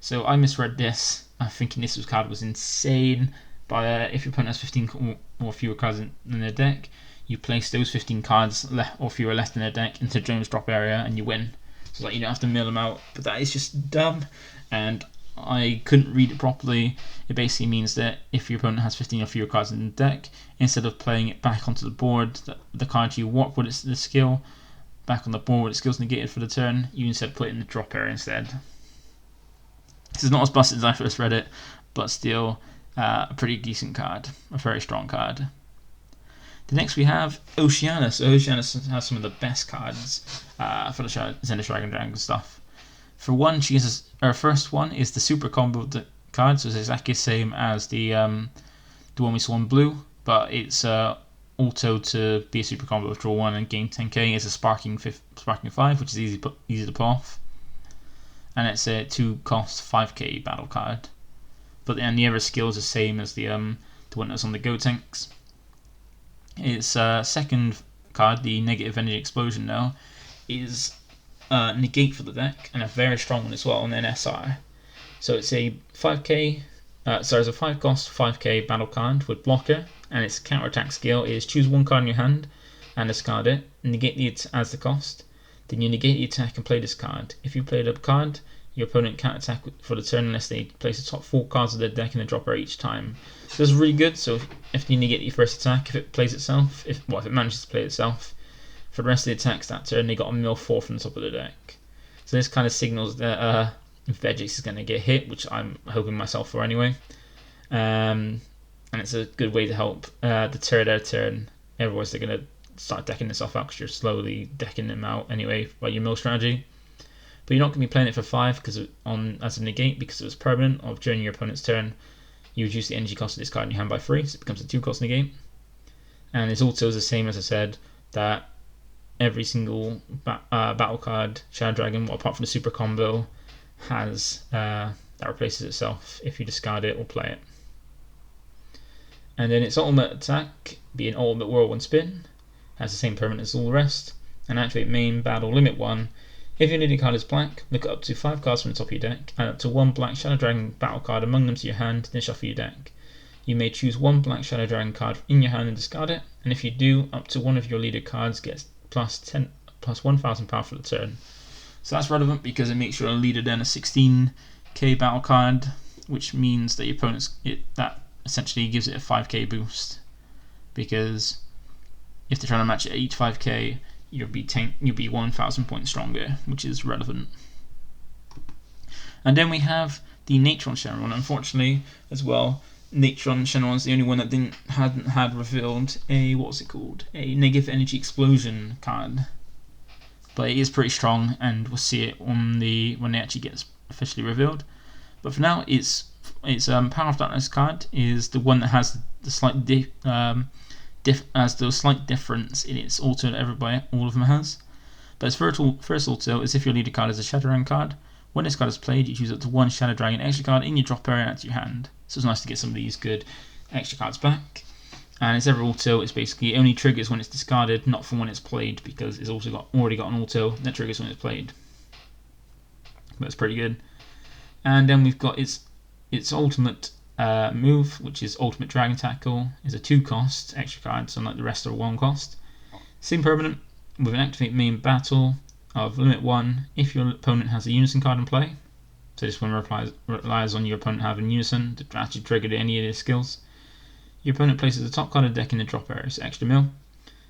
So I misread this. I'm thinking this card was insane. But if your opponent has 15 or fewer cards in their deck, you place those 15 cards or fewer left in their deck into Jones' drop area and you win. So like you don't have to mill them out. But that is just dumb, and I couldn't read it properly. It basically means that if your opponent has 15 or fewer cards in the deck, instead of playing it back onto the board, the card you warp with the skill back on the board with its skills negated for the turn, you instead put it in the drop area instead. This is not as busted as I first read it, but still a pretty decent card, a very strong card. The next we have Oceana. So Oceana has some of the best cards for the Xeno Dragon stuff. For one, her first one is the super combo of the card, so it's exactly the same as the one we saw in blue, but it's auto to be a super combo of draw 1 and gain 10k. It's a Sparking 5, which is easy to pull off, and it's a 2-cost 5k battle card. But the other skill is the same as the one that's on the GOTENKS. Its second card, the Negative Energy Explosion, now is negate for the deck, and a very strong one as well on NSR. So it's a 5k, it's a 5-cost 5k battle card with blocker, and its counter-attack skill is choose one card in your hand and discard it, negate it as the cost, then you negate the attack and play this card. If you play the card, your opponent can't attack for the turn unless they place the top 4 cards of their deck in the dropper each time. So this is really good. So if you negate your first attack, if it plays itself, if it manages to play itself, for the rest of the attacks that turn, they got a mill 4 from the top of the deck. So this kind of signals that Vegix is going to get hit, which I'm hoping myself for anyway. And it's a good way to help deter their turn. Otherwise, they're going to start decking this off out because you're slowly decking them out anyway by your mill strategy. But you're not going to be playing it for 5 as a negate, because it was permanent of during your opponent's turn. You reduce the energy cost of this card in your hand by 3, so it becomes a 2-cost negate. And it's also the same as I said, that every single battle card, Shadow Dragon, apart from the super combo, has that replaces itself if you discard it or play it. And then its ultimate attack, being Ultimate Whirlwind Spin, has the same permanent as all the rest. And activate main battle limit 1. If your leading card is black, look up to 5 cards from the top of your deck, and up to 1 black Shadow Dragon battle card among them to your hand, then shuffle your deck. You may choose 1 black Shadow Dragon card in your hand and discard it, and if you do, up to 1 of your leader cards gets plus 1,000 power for the turn. So that's relevant because it makes your leader then a 16k battle card, which means that your opponent's that essentially gives it a 5k boost, because if they're trying to match it at each 5k, you'll be 1,000 points stronger, which is relevant. And then we have the Nature on SHENRON. Unfortunately, as well, Natron Shenron's the only one that hadn't had revealed a a negative energy explosion card. But it is pretty strong, and we'll see it on when it actually gets officially revealed. But for now, its Power of Darkness card is the one that has the slight slight difference in its auto that all of them has. But its first auto is if your leader card is a Shadow Dragon card. When this card is played, you choose up to one Shadow Dragon extra card in your drop area and add to your hand. So it's nice to get some of these good extra cards back. And its every auto is basically only triggers when it's discarded, not from when it's played, because it's also already got an auto that triggers when it's played. That's pretty good. And then we've got its ultimate move, which is Ultimate Dragon Tackle. Is a 2-cost extra card, so unlike the rest are 1-cost. Same permanent with an activate main battle of limit 1 if your opponent has a Unison card in play. So this one relies on your opponent having Unison to actually trigger any of their skills. Your opponent places the top card of the deck in the drop area, so extra mill.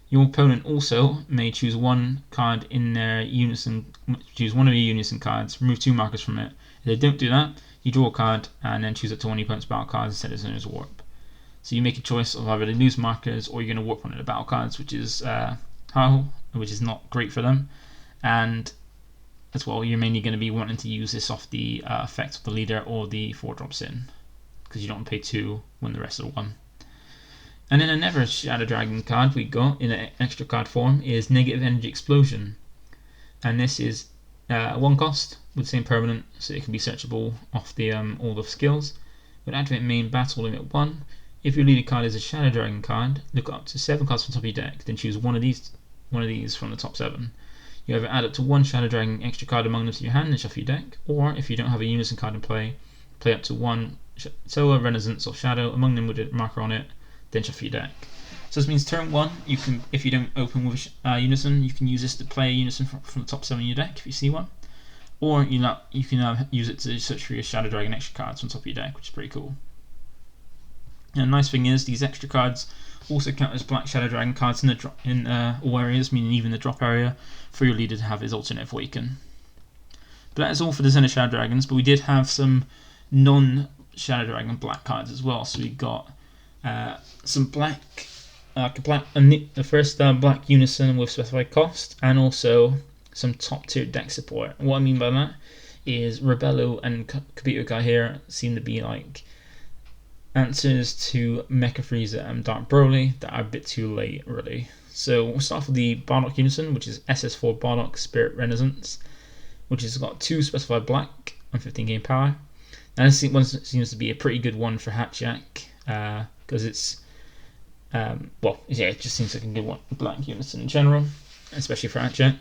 Your opponent also may choose one card in their Unison, choose one of your Unison cards, remove 2 markers from it. If they don't do that, you draw a card and then choose up to one of your opponent's battle cards and set it as a warp. So you make a choice of either they lose markers or you're going to warp one of the battle cards, which is which is not great for them. And as well, you're mainly going to be wanting to use this off the effect of the leader or the 4-drops in, because you don't want to pay 2 when the rest are 1. And then another Shadow Dragon card we got in an extra card form is Negative Energy Explosion. And this is 1-cost with the same permanent, so it can be searchable off the all the skills. With activate main battle limit 1, if your leader card is a Shadow Dragon card, look up to 7 cards from the top of your deck, then choose one of these from the top 7. You either add up to 1 Shadow Dragon extra card among them to your hand and shuffle your deck, or if you don't have a Unison card in play, play up to 1 Soa, Renaissance, or Shadow among them with a marker on it, then shuffle your deck. So this means turn 1, you can, if you don't open with Unison, you can use this to play a Unison from the top 7 in your deck if you see one, or you can use it to search for your Shadow Dragon extra cards on top of your deck, which is pretty cool. And the nice thing is these extra cards also count as black Shadow Dragon cards in all areas, meaning even the drop area, for your leader to have his alternate Awaken. But that is all for the Xeno Shadow Dragons, but we did have some non-Shadow Dragon black cards as well. So we got some the first black Unison with specified cost, and also some top tier deck support. What I mean by that is Rebello and Kabito here seem to be like answers to Mecha Frieza and Dark Broly that are a bit too late, really. So we'll start off with the Bardock Unison, which is SS4 Bardock Spirit Renaissance, which has got 2 specified black and 15 game power. And this one seems to be a pretty good one for Hatchak, because it's it just seems like a good one, black Unison in general, especially for Hatchak,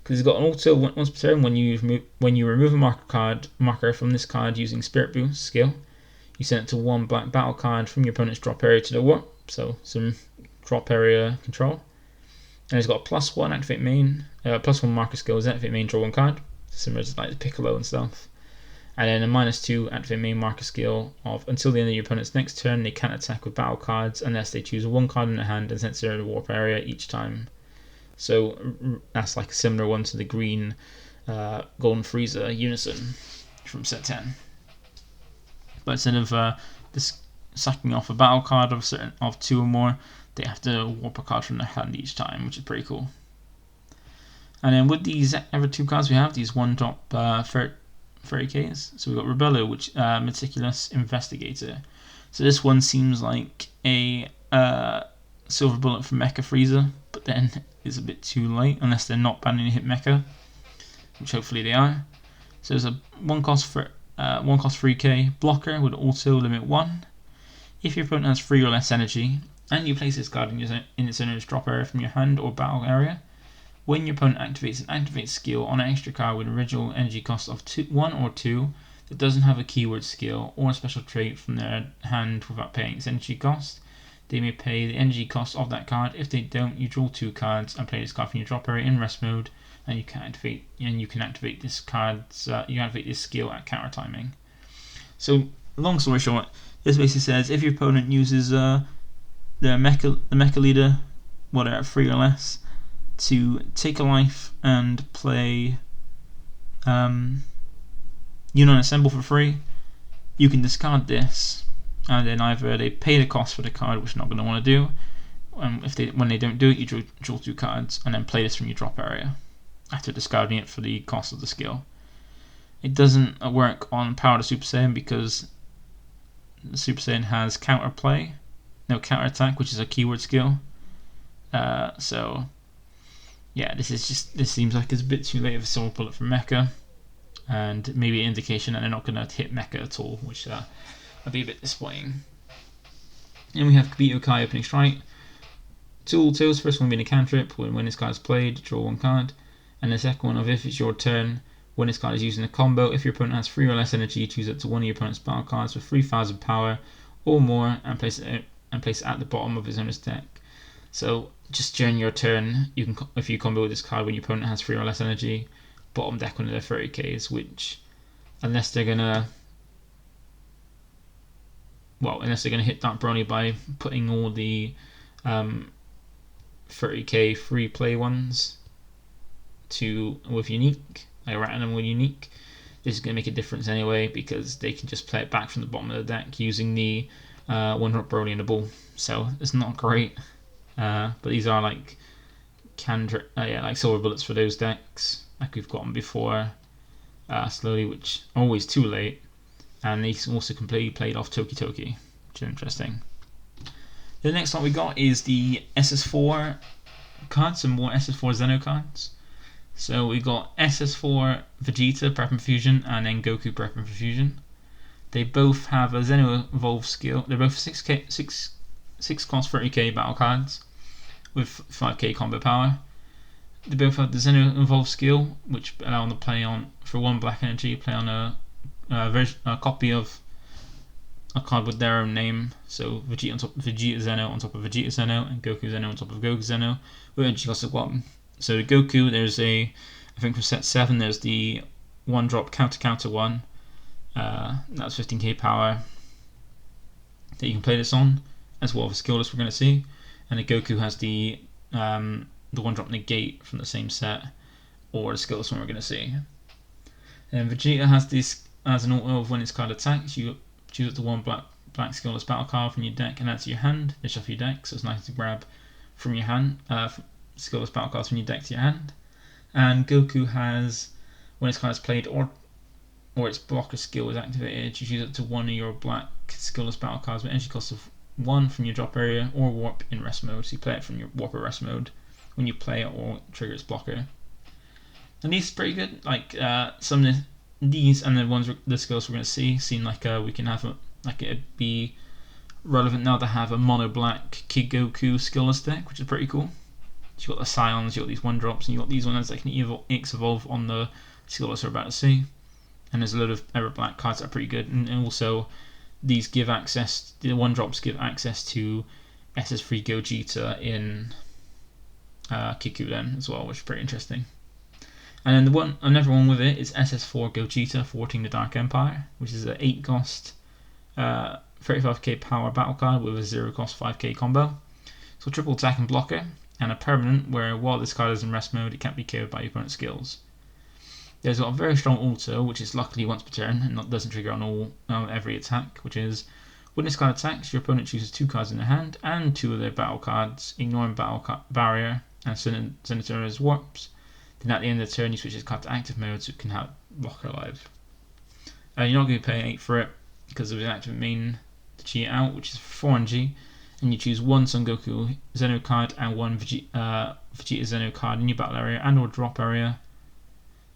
because it's got an auto once per turn when you remove a marker from this card using Spirit Boost skill. You send it to 1 black battle card from your opponent's drop area to the warp, so some drop area control. And it's got a +1 activate main, +1 marker skills, activate main, draw 1 card, similar to like the Piccolo and stuff. And then a -2 activate main marker skill of until the end of your opponent's next turn, they can't attack with battle cards unless they choose 1 card in their hand and send it to the warp area each time. So that's like a similar one to the green Golden Frieza Unison from set 10. But instead of this sacking off a battle card of 2 or more, they have to warp a card from their hand each time, which is pretty cool. And then with these other 2 cards we have, these 1-drop 30Ks. So we've got Rebello, which Meticulous Investigator. So this one seems like a silver bullet for Mecha Frieza, but then is a bit too late unless they're not banning a hit Mecha, which hopefully they are. So there's a 1-cost 3K blocker with auto limit 1. If your opponent has 3 or less energy, and you place this card in its owner's drop area from your hand or battle area, when your opponent activates an activate skill on an extra card with an original energy cost of 1 or 2 that doesn't have a keyword skill or a special trait from their hand without paying its energy cost, they may pay the energy cost of that card. If they don't, you draw 2 cards and play this card from your drop area in rest mode, and you can activate this card's you activate this skill at counter timing. So long story short, this basically says if your opponent uses the mecha leader, whatever, at 3 or less, to take a life and play Unon Assemble for free, you can discard this and then either they pay the cost for the card, which you're not going to want to do. When they don't do it, you draw 2 cards, and then play this from your drop area after discarding it for the cost of the skill. It doesn't work on Power to Super Saiyan because the Super Saiyan has counter attack, which is a keyword skill. So yeah, this seems like it's a bit too late of a silver bullet for Mecha, and maybe an indication that they're not going to hit Mecha at all, which would be a bit disappointing. Then we have Kibito Kai opening strike. 2 autos, first one being a cantrip. When this card is played, draw 1 card. And the second one of if it's your turn, when this card is using a combo, if your opponent has 3 or less energy, choose up to one of your opponent's battle cards with 3,000 power or more and place it at the bottom of his owner's deck. So just during your turn, you can, if you combo with this card when your opponent has 3 or less energy, bottom deck one of their 30Ks, which unless they're gonna hit Dark Brony by putting all the 30k free play ones with unique, like random with unique, this is going to make a difference anyway because they can just play it back from the bottom of the deck using the 1-drop Broly in the ball. So it's not great, but these are like like silver bullets for those decks, like we've gotten before, slowly, which are always too late. And these also completely played off Toki Toki, which is interesting. The next one we got is the SS4 cards, some more SS4 Xeno cards. So we got SS4 Vegeta Prep and Fusion, and then Goku Prep and Fusion. They both have a Xeno Evolve skill. They're both 6 cost 30k battle cards with 5k combo power. They both have the Xeno Evolve skill, which allow them to play on, for 1 black energy, play on a copy of a card with their own name. So Vegeta Xeno on top of Vegeta Xeno, and Goku Xeno on top of Goku Xeno, with energy cost of 1. So the Goku, there's I think for set 7, there's the 1-drop counter 1. That's 15k power that you can play this on, as well as a skill list we're going to see. And the Goku has the 1-drop negate from the same set, or the skill list one we're going to see. And Vegeta has this as an auto of when its card attacks, you choose up to 1 black skillless battle card from your deck and add to your hand. They shuffle your deck, so it's nice to grab from your hand, skillless battle cards from your deck to your hand. And Goku has, when its card is played or its blocker skill is activated, you choose up to 1 of your black skillless battle cards with energy cost of 1 from your drop area or warp in rest mode. So you play it from your warp or rest mode when you play it or trigger its blocker. And these are pretty good. Like some of these and the skills we're going to see seem like we can have it'd be relevant now to have a mono black Kid Goku skillless deck, which is pretty cool. So you got the Scions, you got these 1-drops, and you got these ones that can X evolve on the skillless we're about to see. And there's a load of other black cards that are pretty good, and also these give access. The 1-drops give access to SS3 Gogeta in Kikuden as well, which is pretty interesting. And then another one with it is SS4 Gogeta thwarting the Dark Empire, which is an 8 cost 35k power battle card with a 0 cost 5k combo. So triple attack and blocker, and a permanent where while this card is in rest mode, it can't be KO'd by your opponent's skills. There's got a very strong auto, which is luckily once per turn and doesn't trigger on every attack, which is when this card attacks, your opponent chooses 2 cards in their hand and 2 of their battle cards, ignoring battle barrier and send it to as warps. Then at the end of the turn, you switch this card to active mode so it can have blocker live. You're not going to pay 8 for it because of the active main to cheat out, which is 4 energy, and you choose 1 Son Goku Xeno card and 1 Vegeta Xeno card in your battle area and or drop area,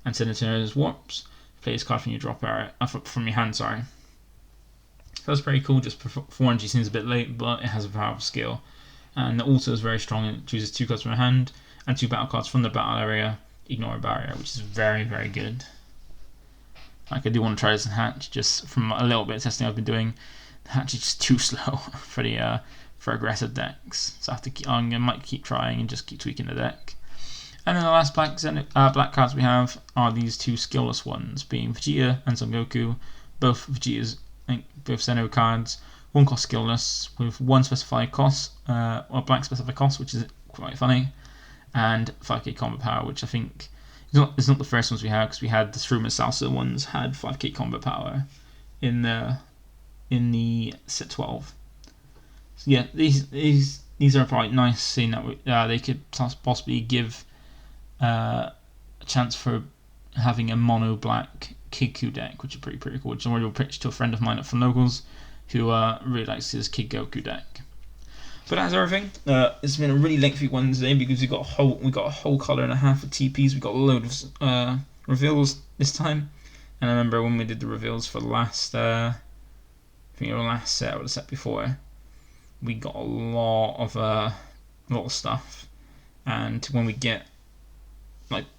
and send it to as warps. Play this card from your drop area, from your hand. Sorry. So that's pretty cool. Just 4 energy seems a bit late, but it has a powerful skill, and the auto is very strong. It chooses 2 cards from your hand and 2 battle cards from the battle area, ignore a barrier, which is very, very good. Like I do want to try this in Hatch, just from a little bit of testing I've been doing. The Hatch is just too slow for aggressive decks, so I might keep trying and just keep tweaking the deck. And then the last black cards we have are these 2 skillless ones, being Vegeta and Son Goku, both Xeno cards, 1 cost skillless with 1 specified cost, or black specified cost, which is quite funny, and 5k combo power, which I think is not the first ones we had, because we had the Shroom and Salsa ones had 5k combo power in the in the set 12. So yeah, these are quite nice, seeing that they could possibly give a chance for having a mono black Kid deck, which is pretty cool. Which I already pitched to a friend of mine at Fun Locals who really likes his Kid Goku deck. But that's everything. It's been a really lengthy one today because we got a whole color and a half of TPs. We got a load of reveals this time, and I remember when we did the reveals for the last, I think the last set or the set before, we got a lot of stuff. And when we get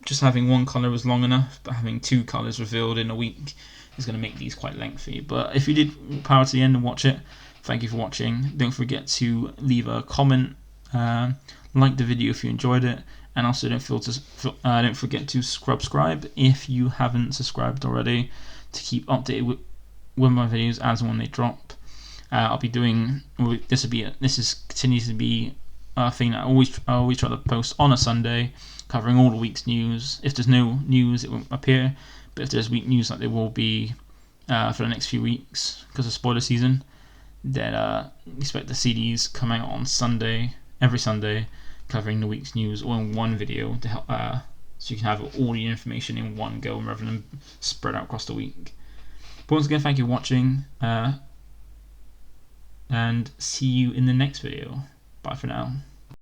just having one color was long enough, but having 2 colors revealed in a week is going to make these quite lengthy. But if you did power to the end and watch it, thank you for watching. Don't forget to leave a comment, like the video if you enjoyed it, and also don't forget to subscribe if you haven't subscribed already to keep updated with my videos as and when they drop. I'll be doing this continues to be a thing that I always try to post on a Sunday, covering all the week's news. If there's no news, it won't appear, but if there's week news, like there will be for the next few weeks because of spoiler season, then expect to see these come out on Sunday, every Sunday, covering the week's news all in one video to help, so you can have all the information in one go rather than spread out across the week. But once again, thank you for watching, and see you in the next video. Bye for now.